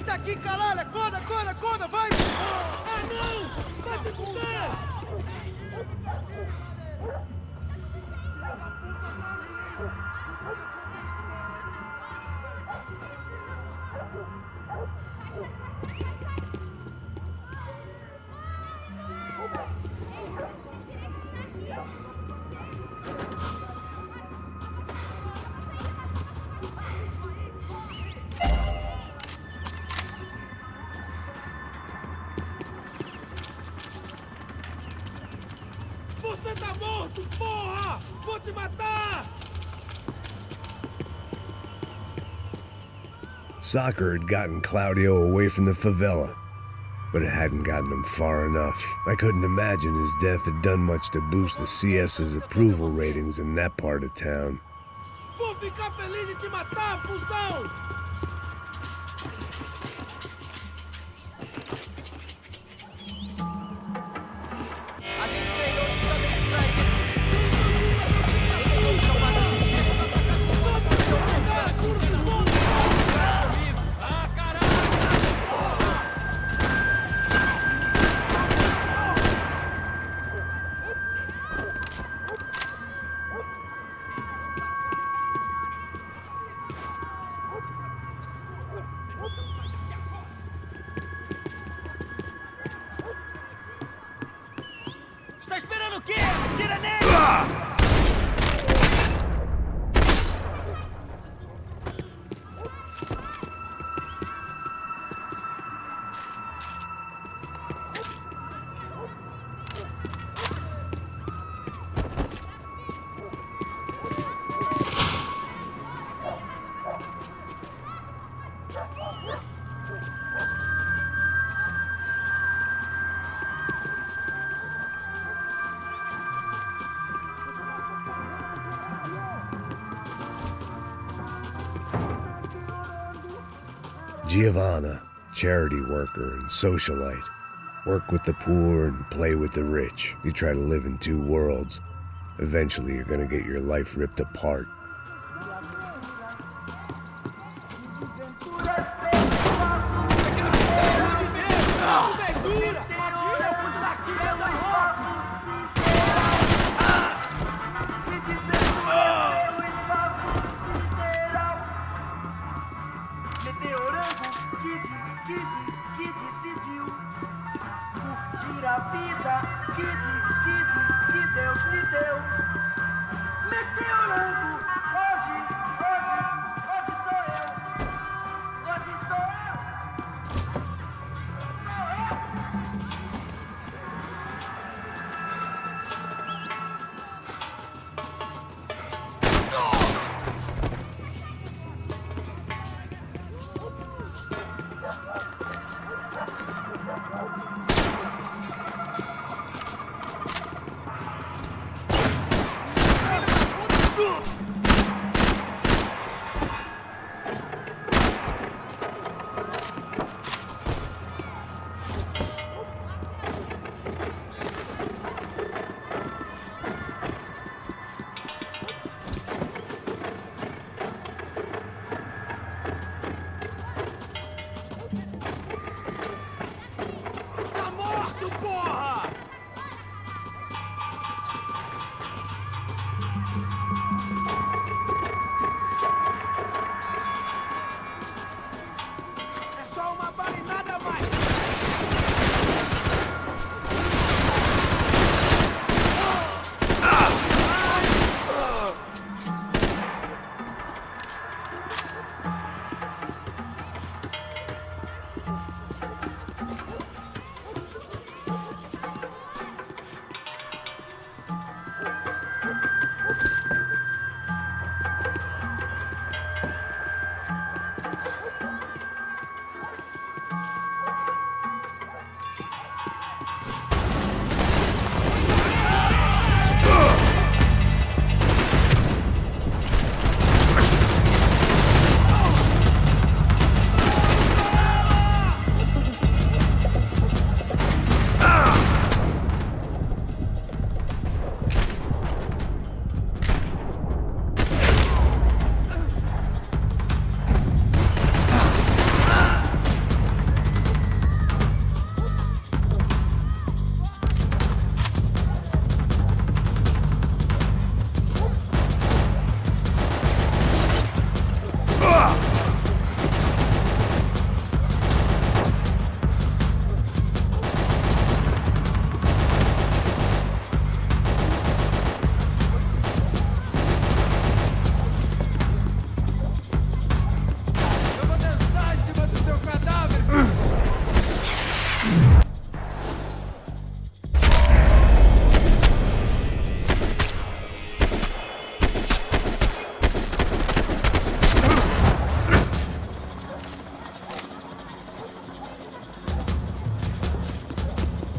Speaker 8: Aqui, caralho! Acorda, acorda, acorda! Vai! Ah, não! Vai se fuder! Você tá morto, porra! Vou te matar!
Speaker 5: Soccer had gotten Claudio away from the favela, but it hadn't gotten him far enough. I couldn't imagine his death had done much to boost the CS's approval ratings in that part of town.
Speaker 16: Vou ficar feliz em te matar, fusão!
Speaker 10: A gente treinou justamente pra isso. Ah, caralho! Está esperando o quê? Atira nele!
Speaker 5: Giovanna, charity worker and socialite. Work with the poor and play with the rich. You try to live in two worlds. Eventually you're gonna get your life ripped apart.
Speaker 10: Tira o cu daqui,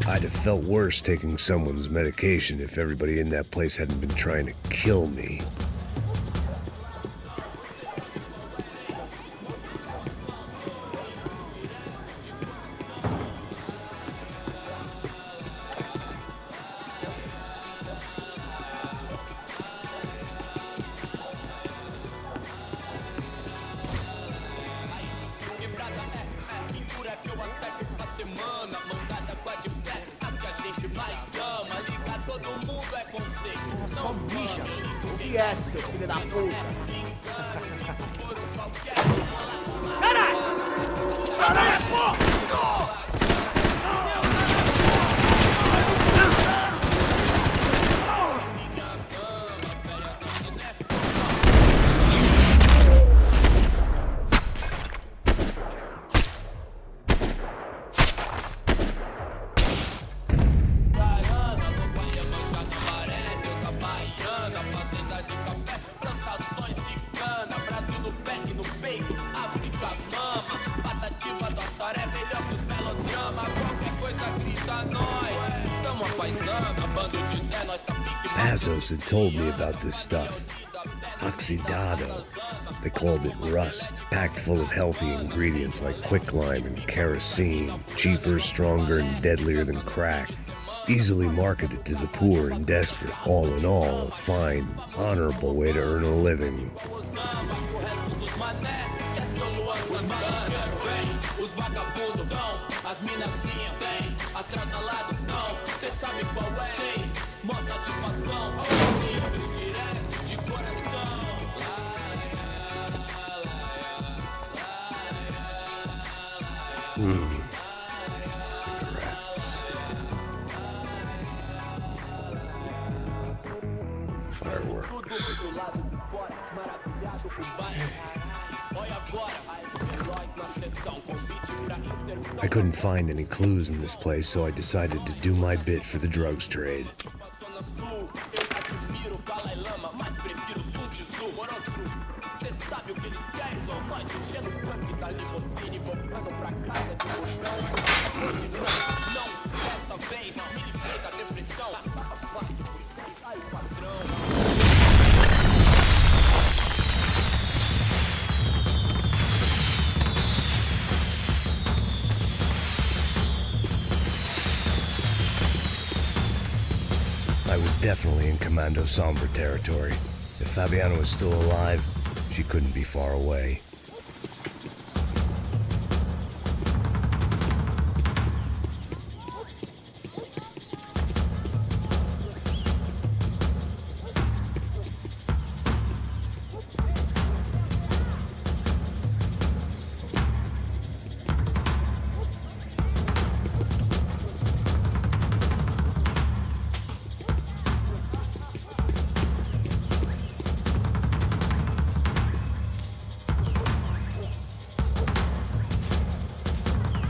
Speaker 5: I'd have felt worse taking someone's medication if everybody in that place hadn't been trying to kill me.
Speaker 8: Só mija. O que é, seu filho da puta? Caralho! Caralho, porra!
Speaker 5: Passos had told me about this stuff. Oxidado. They called it rust, packed full of healthy ingredients like quicklime and kerosene, cheaper, stronger, and deadlier than crack. Easily marketed to the poor and desperate. All in all, a fine, honorable way to earn a living. Cigarettes. Fireworks. I couldn't find any clues in this place, so I decided to do my bit for the drugs trade. I was definitely in Commando Sombra territory. If Fabiana was still alive, she couldn't be far away.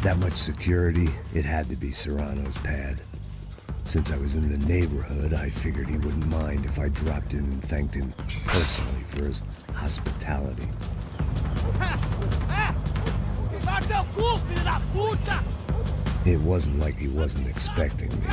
Speaker 5: That much security, it had to be Serrano's pad. Since I was in the neighborhood, I figured he wouldn't mind if I dropped in and thanked him personally for his hospitality. It wasn't like he wasn't expecting me.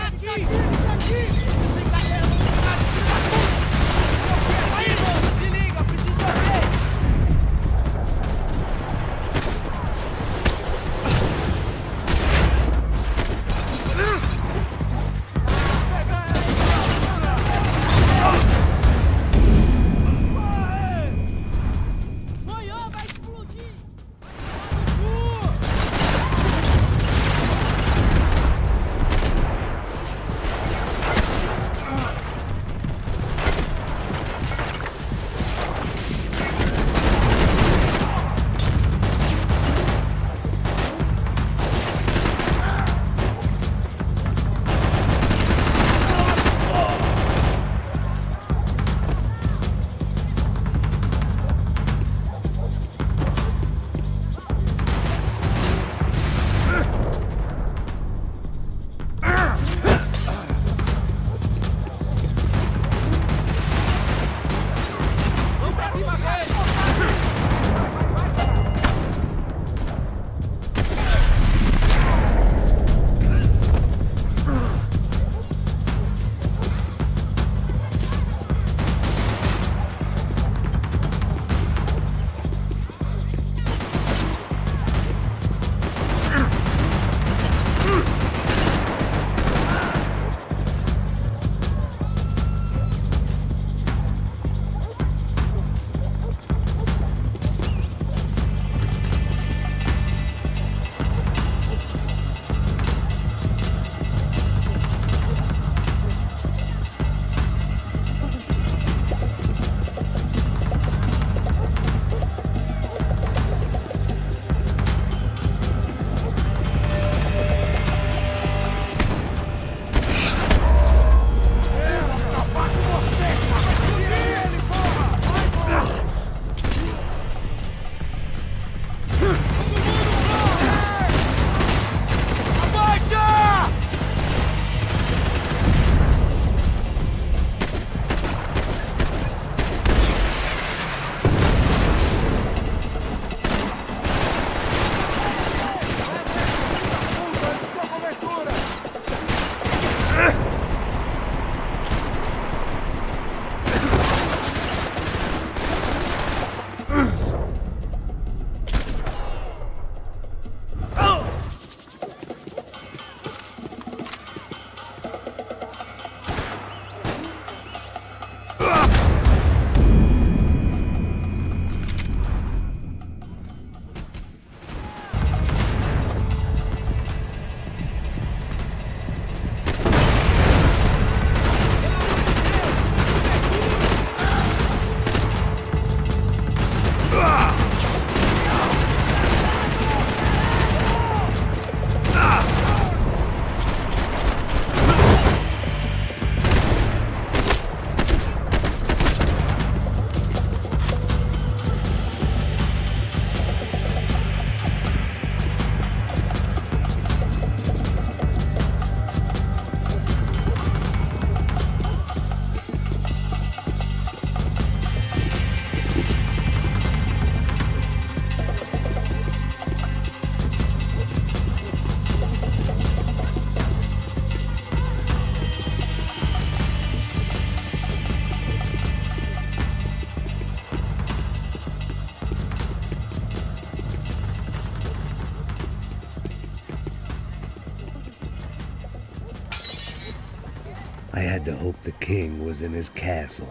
Speaker 5: I had to hope the king was in his castle.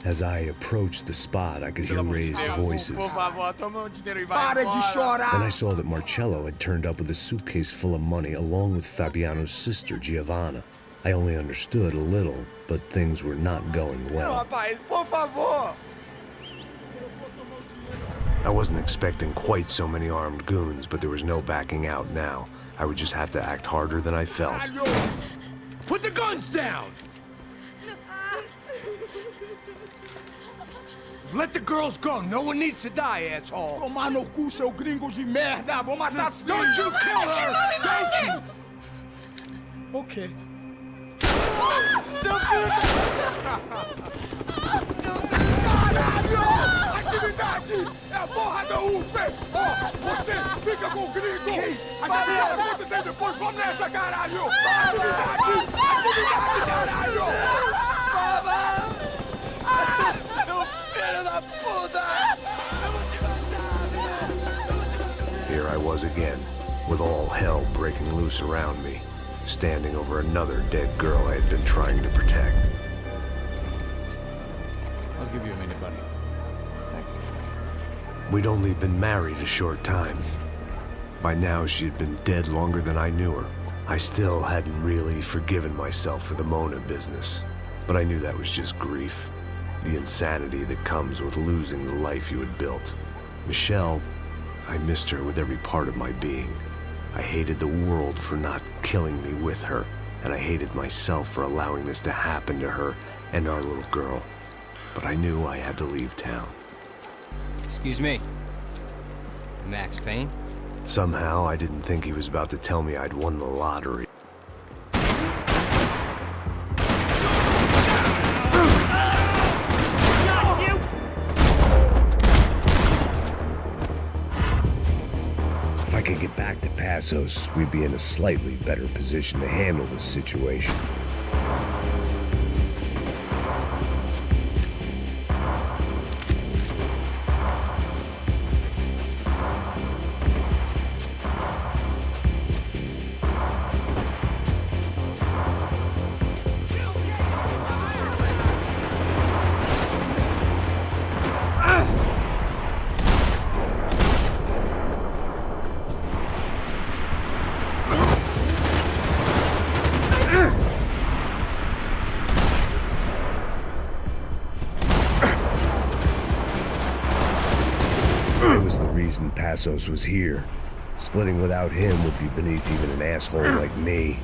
Speaker 5: As I approached the spot, I could hear raised voices. Then I saw that Marcello had turned up with a suitcase full of money along with Fabiano's sister, Giovanna. I only understood a little, but things were not going well. I wasn't expecting quite so many armed goons, but there was no backing out now. I would just have to act harder than I felt.
Speaker 7: Put the guns down! Let the girls go. No one needs to die, asshole. Tomar no cu, seu gringo de merda. Vou matar sim. Don't you kill her! Don't you?
Speaker 16: Okay.
Speaker 7: Caralho! Atividade! É a porra da UP! Ó, você fica com o gringo! A gente fala quanto tem depois, vamos nessa, caralho! Atividade! Atividade, caralho!
Speaker 10: Baba!
Speaker 7: Seu filho da puta! Eu vou te matar!
Speaker 5: Here I was again, with all hell breaking loose around me, standing over another dead girl I had been trying to protect.
Speaker 13: I'll give you a minute, buddy.
Speaker 5: We'd only been married a short time. By now, she had been dead longer than I knew her. I still hadn't really forgiven myself for the Mona business, but I knew that was just grief. The insanity that comes with losing the life you had built. Michelle, I missed her with every part of my being. I hated the world for not killing me with her, and I hated myself for allowing this to happen to her and our little girl. But I knew I had to leave town.
Speaker 14: Excuse me. Max Payne?
Speaker 5: Somehow, I didn't think he was about to tell me I'd won the lottery. If I could get back to Passos, we'd be in a slightly better position to handle this situation. Passos was here. Splitting without him would be beneath even an asshole like me.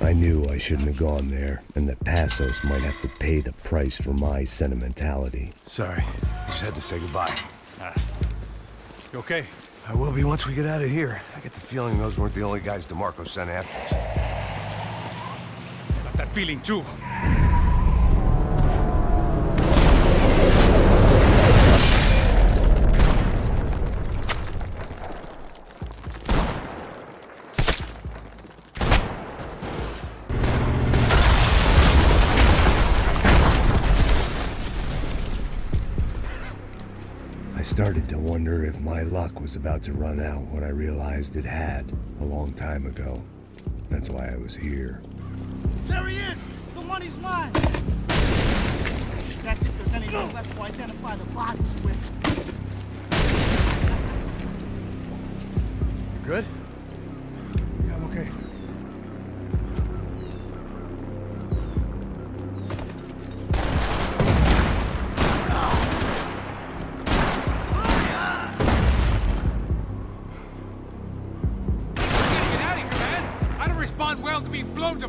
Speaker 5: I knew I shouldn't have gone there, and that Passos might have to pay the price for my sentimentality.
Speaker 1: Sorry, just had to say goodbye.
Speaker 13: You okay?
Speaker 1: I will be once we get out of here. I get the feeling those weren't the only guys DeMarco sent after us.
Speaker 13: Got that feeling too.
Speaker 5: I started to wonder if my luck was about to run out when I realized it had, a long time ago. That's why I was here.
Speaker 16: There he is! The money's mine! That's if there's anything left to identify the bodies with.
Speaker 2: You good?
Speaker 16: Yeah, I'm okay.
Speaker 7: Well to be blown to...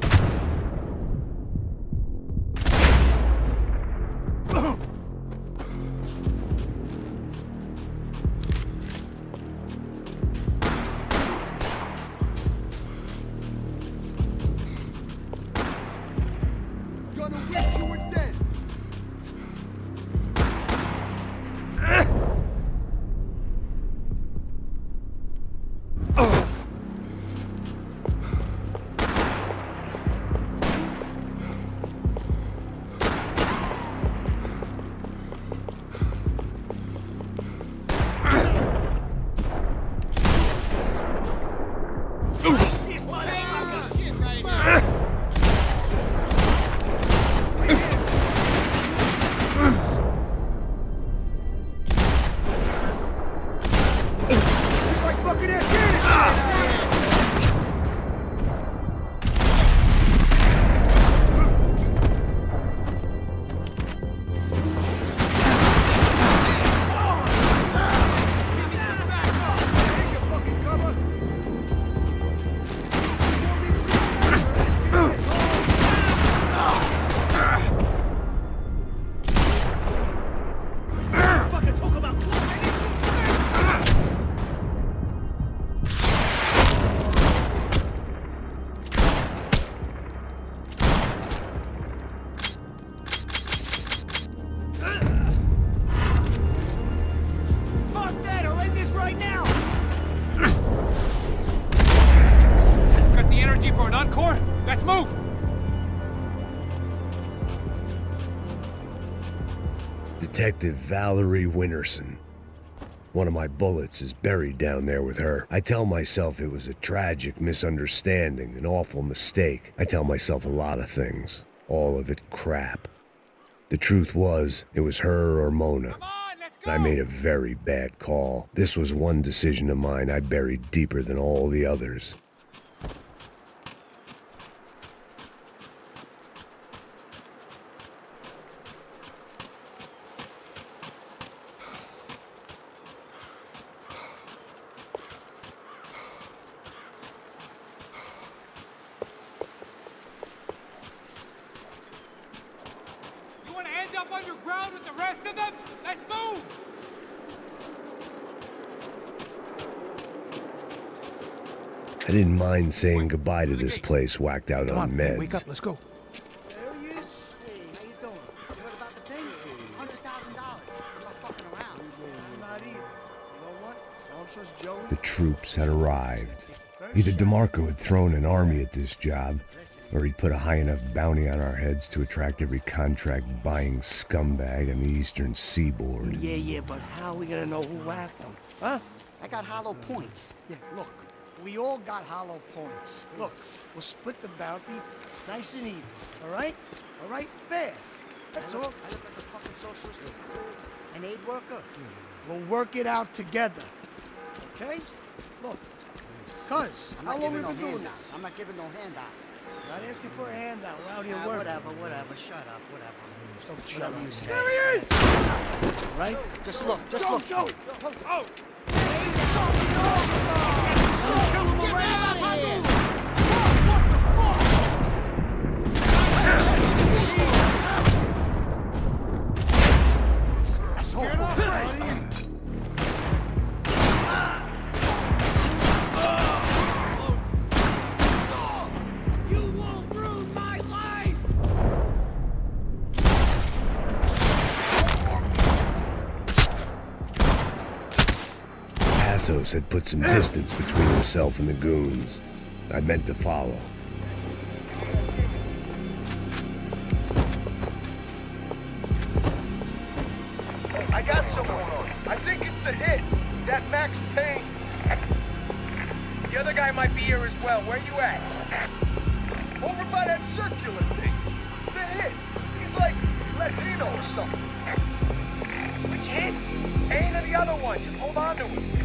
Speaker 16: Court, let's move!
Speaker 5: Detective Valerie Winterson. One of my bullets is buried down there with her. I tell myself it was a tragic misunderstanding, an awful mistake. I tell myself a lot of things. All of it crap. The truth was, it was her or Mona. I made a very bad call. This was one decision of mine I buried deeper than all the others.
Speaker 16: You want to end up underground with the rest of them? Let's move!
Speaker 5: I didn't mind saying goodbye to this place whacked out on meds.
Speaker 16: Wake up, let's go.
Speaker 8: There he is. Hey, how you doing? You heard about the thing? $100,000. I'm not fucking around. I'm not either. You know what? I don't trust Joey.
Speaker 5: The troops had arrived. Either DeMarco had thrown an army at this job, or he'd put a high enough bounty on our heads to attract every contract-buying scumbag on the eastern seaboard.
Speaker 8: Yeah, but how are we gonna know who whacked them? Huh? I got hollow points. Yeah, look. We all got hollow points. Look, we'll split the bounty nice and even, all right? All right? Fair. That's all. I look like a fucking socialist, an aid worker. We'll work it out together, okay? Look, cuz, how long we been doing this?
Speaker 17: I'm not giving no handouts.
Speaker 8: Not asking for a handout. We're out here
Speaker 17: Ah,
Speaker 8: working.
Speaker 17: whatever. Shut up, whatever.
Speaker 8: Don't shut
Speaker 17: Whatever
Speaker 8: up.
Speaker 17: you say.
Speaker 8: There he is! All right? Just look, just look.
Speaker 16: Joe! Oh!
Speaker 8: Kill him already!
Speaker 16: You won't ruin my life!
Speaker 5: Passos had put some distance between himself and the goons. I meant to follow.
Speaker 18: I got someone. I think it's the hit. That Max Payne. The other guy might be here as well. Where you at? Over by that circular thing. The hit. He's like Latino or something. Which hit? Payne or the other one? Just hold on to him.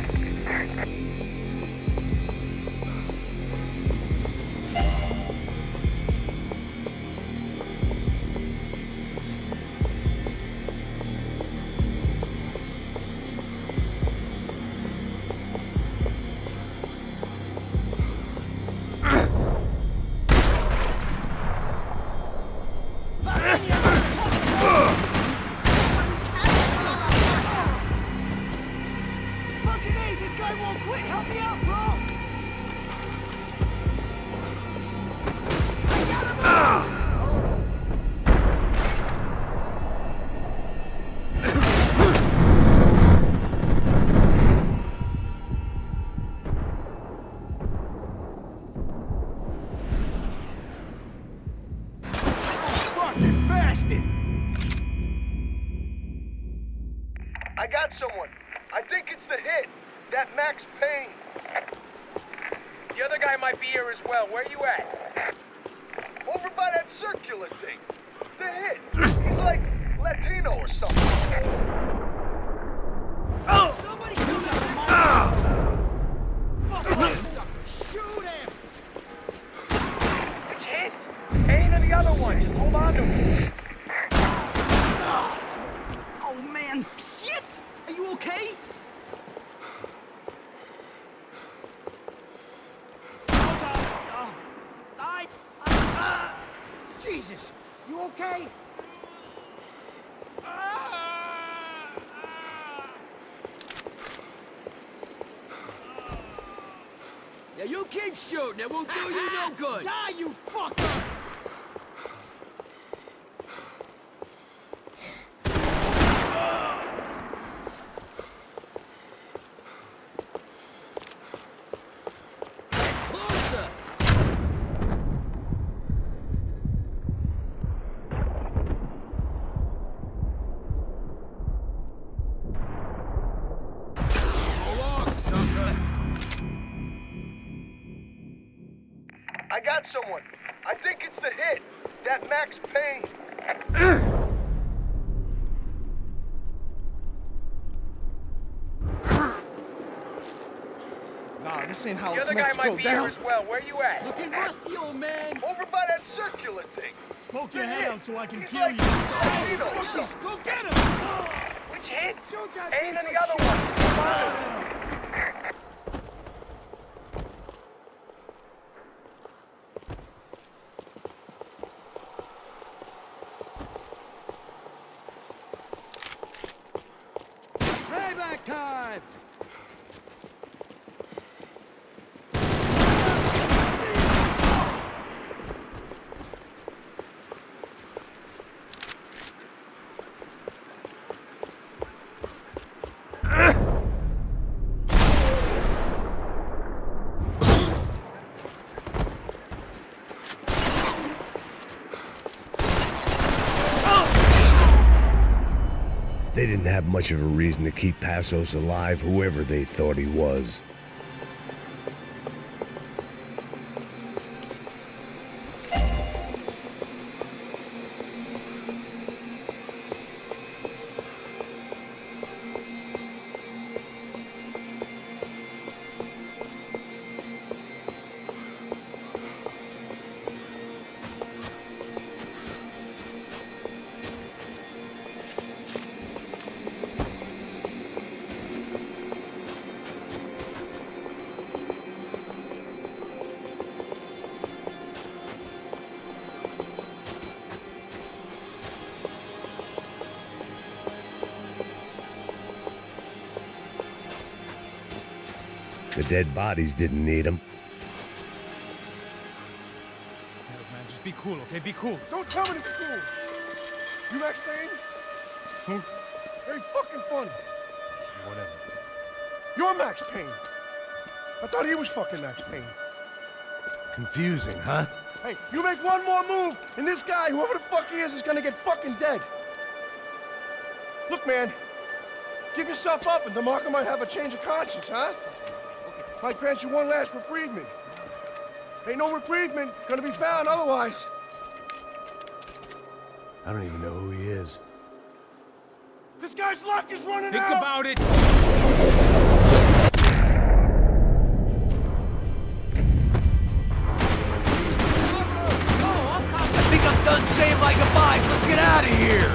Speaker 16: Fucking A, this guy won't quit! Help me out, bro! I got him! Fucking bastard!
Speaker 18: I got someone. I think it's the hit. That Max Payne. The other guy might be here as well. Where you at? Over by that circular thing. The hit. He's like Latino or something.
Speaker 16: Oh! Somebody kill that Fuck sucker! Shoot him!
Speaker 18: Which hit? Payne or the other one? Just hold on to him.
Speaker 16: Oh man! Shit! Are you okay? Jesus! You okay? Yeah, you keep shooting. It won't do you no good. Die, you fucker! Closer!
Speaker 18: I got someone. I think it's the hit. That Max Payne.
Speaker 16: Nah, this ain't how
Speaker 18: The
Speaker 16: it's
Speaker 18: other
Speaker 16: meant
Speaker 18: guy
Speaker 16: to
Speaker 18: might
Speaker 16: go
Speaker 18: be
Speaker 16: down.
Speaker 18: here as well. Where you at?
Speaker 16: Looking rusty, old man.
Speaker 18: Over by that circular thing.
Speaker 16: Poke your head out so I can
Speaker 18: He's
Speaker 16: kill
Speaker 18: like,
Speaker 16: you.
Speaker 18: Torpedo.
Speaker 16: Go get him!
Speaker 18: Which hit? Payne and the other one. Come on.
Speaker 16: Payback time!
Speaker 5: They didn't have much of a reason to keep Passos alive, whoever they thought he was. The dead bodies didn't need him.
Speaker 16: Man, just be cool, okay? Be cool. Don't tell me to be cool. You Max Payne? Who? Very fucking funny.
Speaker 1: Whatever.
Speaker 16: You're Max Payne. I thought he was fucking Max Payne.
Speaker 1: Confusing, huh?
Speaker 16: Hey, you make one more move, and this guy, whoever the fuck he is gonna get fucking dead. Look, man, give yourself up, and DeMarco might have a change of conscience, huh? Might grant you one last reprievement. Ain't no reprievement gonna be found otherwise.
Speaker 1: I don't even know who he is.
Speaker 16: This guy's luck is running
Speaker 12: Think
Speaker 16: out!
Speaker 12: about it!
Speaker 11: I think I'm done saying my goodbyes. Let's get out of here.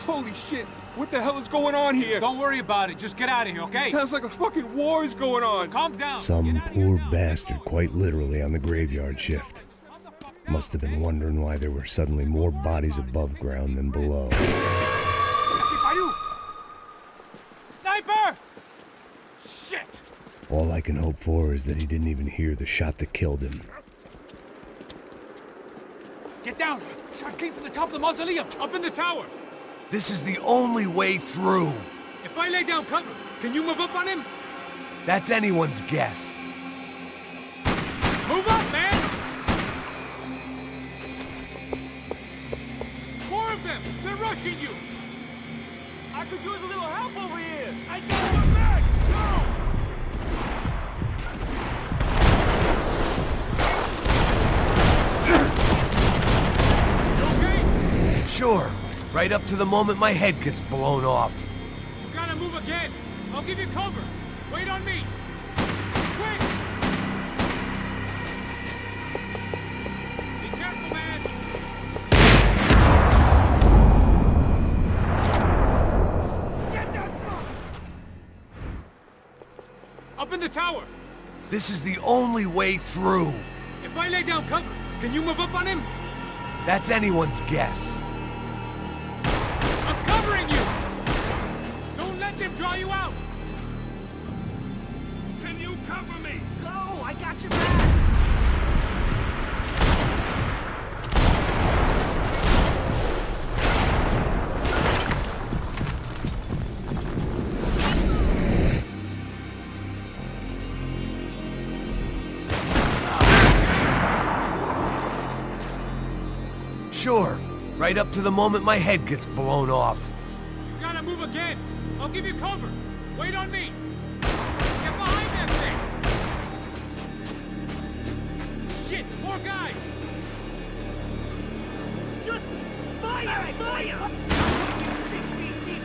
Speaker 19: Holy shit! What the hell is going on here?
Speaker 12: Don't worry about it. Just get out of here, okay?
Speaker 19: Sounds like a fucking war is going on.
Speaker 12: Calm down.
Speaker 5: Some poor bastard, quite literally, on the graveyard shift. Must have been wondering why there were suddenly more bodies above ground than below.
Speaker 12: Sniper! Shit!
Speaker 5: All I can hope for is that he didn't even hear the shot that killed him.
Speaker 12: Get down! Shot came from the top of the mausoleum, up in the tower!
Speaker 1: This is the only way through.
Speaker 12: If I lay down cover, can you move up on him?
Speaker 1: That's anyone's guess.
Speaker 12: Move up, man! More of them! They're rushing you! I could use a little help over here! I got one back!
Speaker 1: Sure. Right up to the moment my head gets blown off.
Speaker 19: gotta move again. I'll give you cover. Wait on me. Quick! Be careful, man. Get that fuck! Up in the tower.
Speaker 5: This is the only way through.
Speaker 19: If I lay down cover, can you move up on him?
Speaker 5: That's anyone's guess.
Speaker 19: I'm covering you! Don't let them draw you out! Can you cover me?
Speaker 10: Go! I got your back!
Speaker 5: Sure, right up to the moment my head gets blown off.
Speaker 19: You gotta move again! I'll give you cover! Wait on me! Get behind that thing! Shit! More guys! Just fire! Fire! 6 feet deep,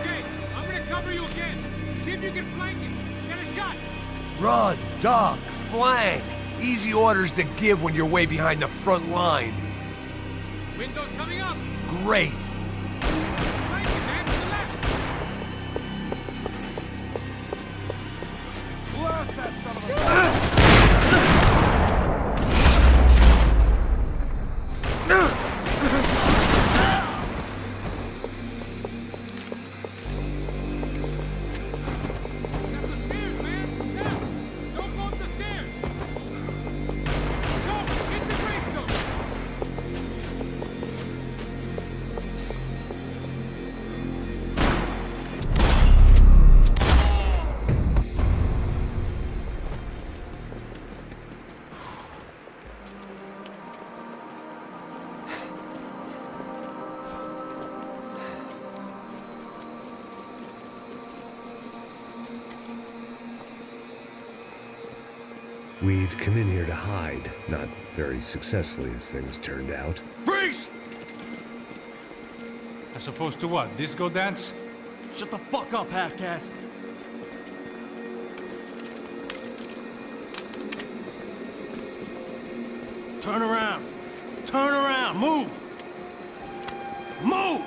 Speaker 19: Okay, I'm gonna cover you again. See if you can flank it. Get a shot.
Speaker 5: Run, duck, flank. Easy orders to give when you're way behind the front line.
Speaker 19: Windows coming up.
Speaker 5: Great.
Speaker 19: Flank it, man, to the left. Blast that son of a...
Speaker 5: We'd come in here to hide, not very successfully as things turned out.
Speaker 19: Freeze! As opposed to what? Disco dance?
Speaker 16: Shut the fuck up, half-caste. Turn around. Turn around. Move. Move!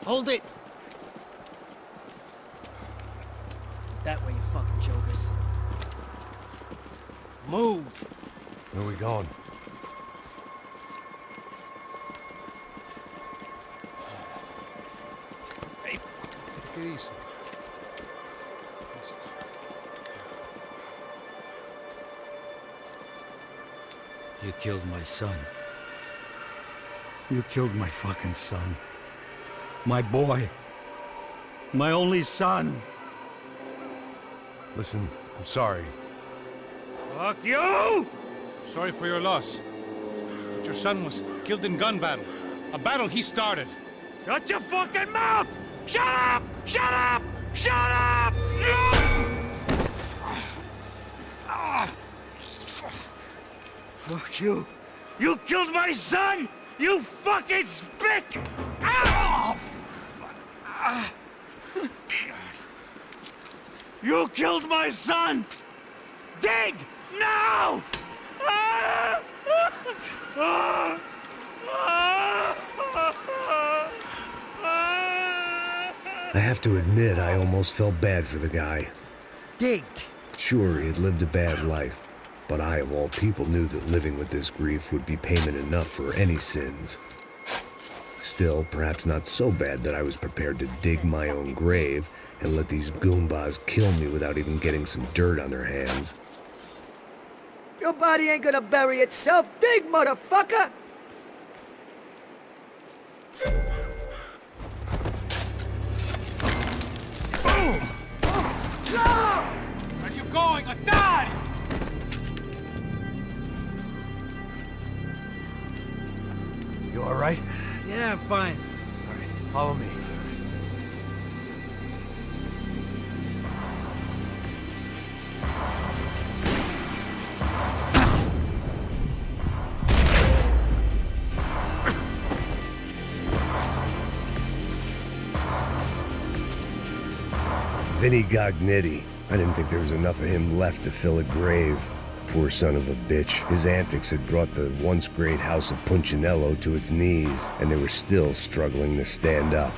Speaker 17: Hold it! That way, you fucking jokers.
Speaker 16: Move!
Speaker 5: Where are we going?
Speaker 19: Hey, take it easy.
Speaker 20: You killed my son. You killed my fucking son. My boy. My only son.
Speaker 5: Listen, I'm sorry.
Speaker 19: Fuck you! Sorry for your loss. But your son was killed in gun battle. A battle he started. Shut your fucking mouth! Shut up! Shut up! Shut up!
Speaker 20: Fuck you. You killed my son! You fucking spick! Ow! You killed my son! Dig! Now!
Speaker 5: I have to admit, I almost felt bad for the guy.
Speaker 17: Dig!
Speaker 5: Sure, he had lived a bad life, but I, of all people, knew that living with this grief would be payment enough for any sins. Still, perhaps not so bad that I was prepared to dig my own grave and let these goombas kill me without even getting some dirt on their hands.
Speaker 17: Your body ain't gonna bury itself. Dig, motherfucker!
Speaker 19: Where are you going? I died!
Speaker 1: You all right?
Speaker 20: Yeah, I'm fine.
Speaker 1: All right, follow me.
Speaker 5: Vinny Gognitti. I didn't think there was enough of him left to fill a grave. Poor son of a bitch. His antics had brought the once great house of Punchinello to its knees, and they were still struggling to stand up.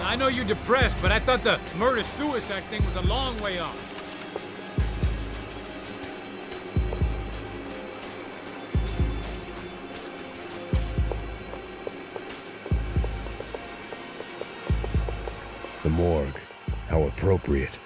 Speaker 19: I know you're depressed, but I thought the murder-suicide thing was a long way off.
Speaker 5: The morgue. How appropriate.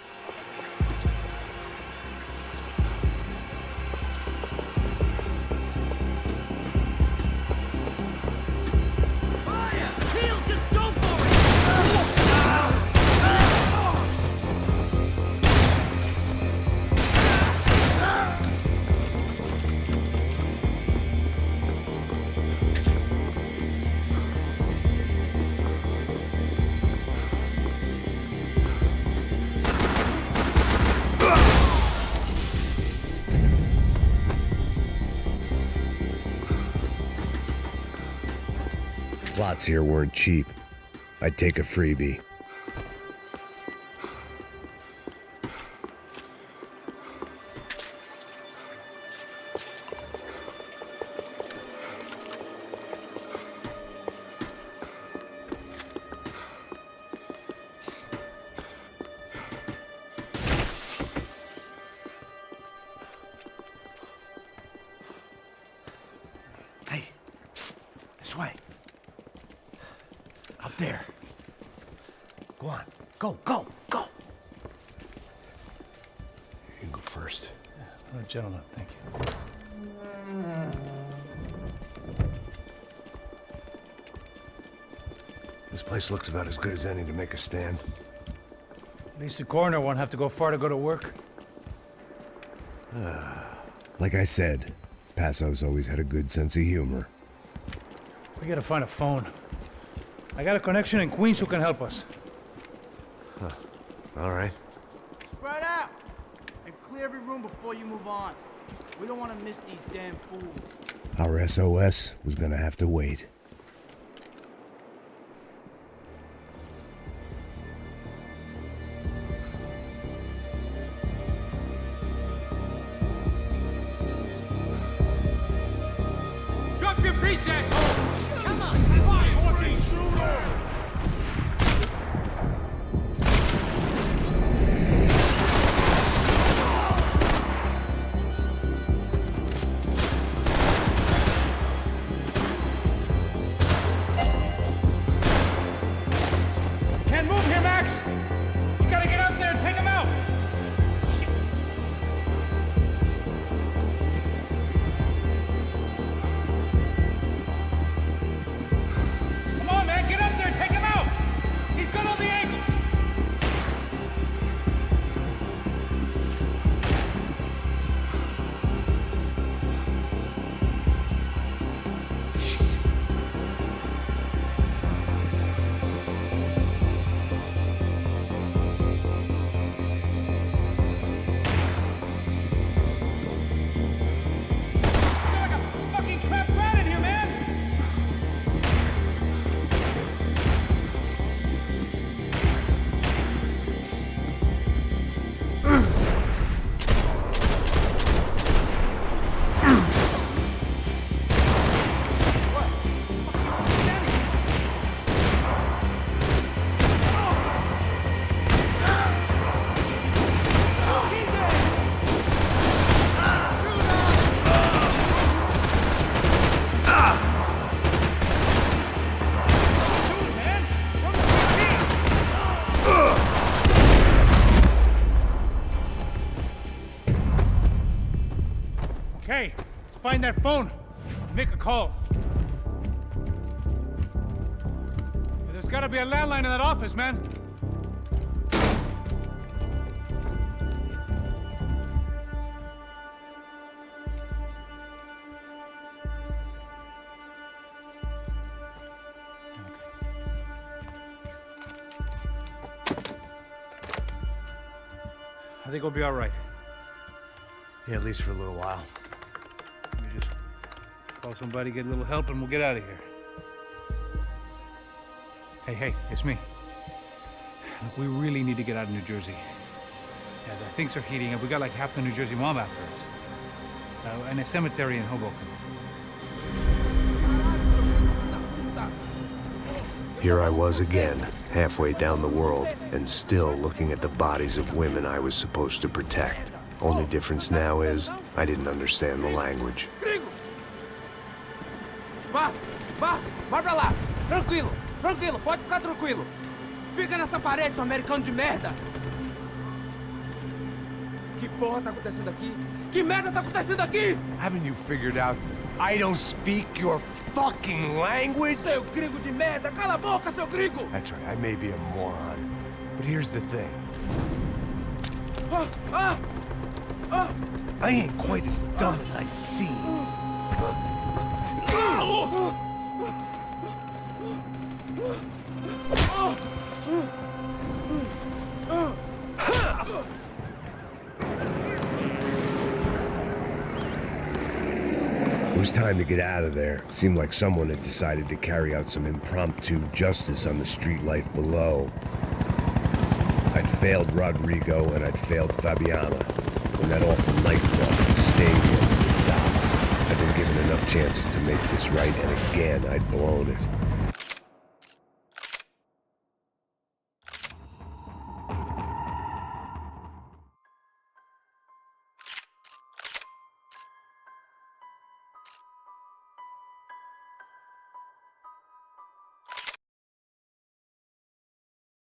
Speaker 5: Plots here weren't cheap. I'd take a freebie.
Speaker 1: Hey, psst, this way. Up there. Go on. Go, go, go. You can go first.
Speaker 19: Oh, gentlemen, thank you.
Speaker 1: This place looks about as good as any to make a stand.
Speaker 19: At least the coroner won't have to go far to go to work.
Speaker 5: Like I said, Passo's always had a good sense of humor.
Speaker 19: We gotta find a phone. I got a connection in Queens who can help us.
Speaker 1: Huh. All right.
Speaker 16: Spread out! And clear every room before you move on. We don't want to miss these damn fools.
Speaker 5: Our SOS was gonna have to wait.
Speaker 19: Drop your beats, asshole!
Speaker 16: Come on! Fucking shoot her!
Speaker 19: Can't move here, Max! You gotta get up there and take him out! find that phone. Make a call. There's gotta be a landline in that office, man. I think we'll be all right.
Speaker 1: Yeah, at least for a little while.
Speaker 19: Let me just call somebody, get a little help, and we'll get out of here. Hey, it's me. Look, we really need to get out of New Jersey. Yeah, things are heating up. We got like half the New Jersey mob after us. And a cemetery in Hoboken.
Speaker 1: Here I was again, halfway down the world, and still looking at the bodies of women I was supposed to protect. Only difference now is, I didn't understand the language.
Speaker 18: Vai pra lá. Tranquilo, pode ficar tranquilo. Fica nessa parede, seu americano de merda. Que porra tá acontecendo aqui? Que merda tá acontecendo aqui?
Speaker 1: Haven't you figured out I don't speak your fucking language?
Speaker 18: Seu gringo de merda, cala a boca, seu gringo!
Speaker 1: That's right, I may be a moron, but here's the thing. I ain't quite as dumb as I seem.
Speaker 5: It was time to get out of there. Seemed like someone had decided to carry out some impromptu justice on the street life below. I'd failed Rodrigo and I'd failed Fabiana. When that awful nightclub, the stadium, the docks, I'd been given enough chances to make this right, and again I'd blown it.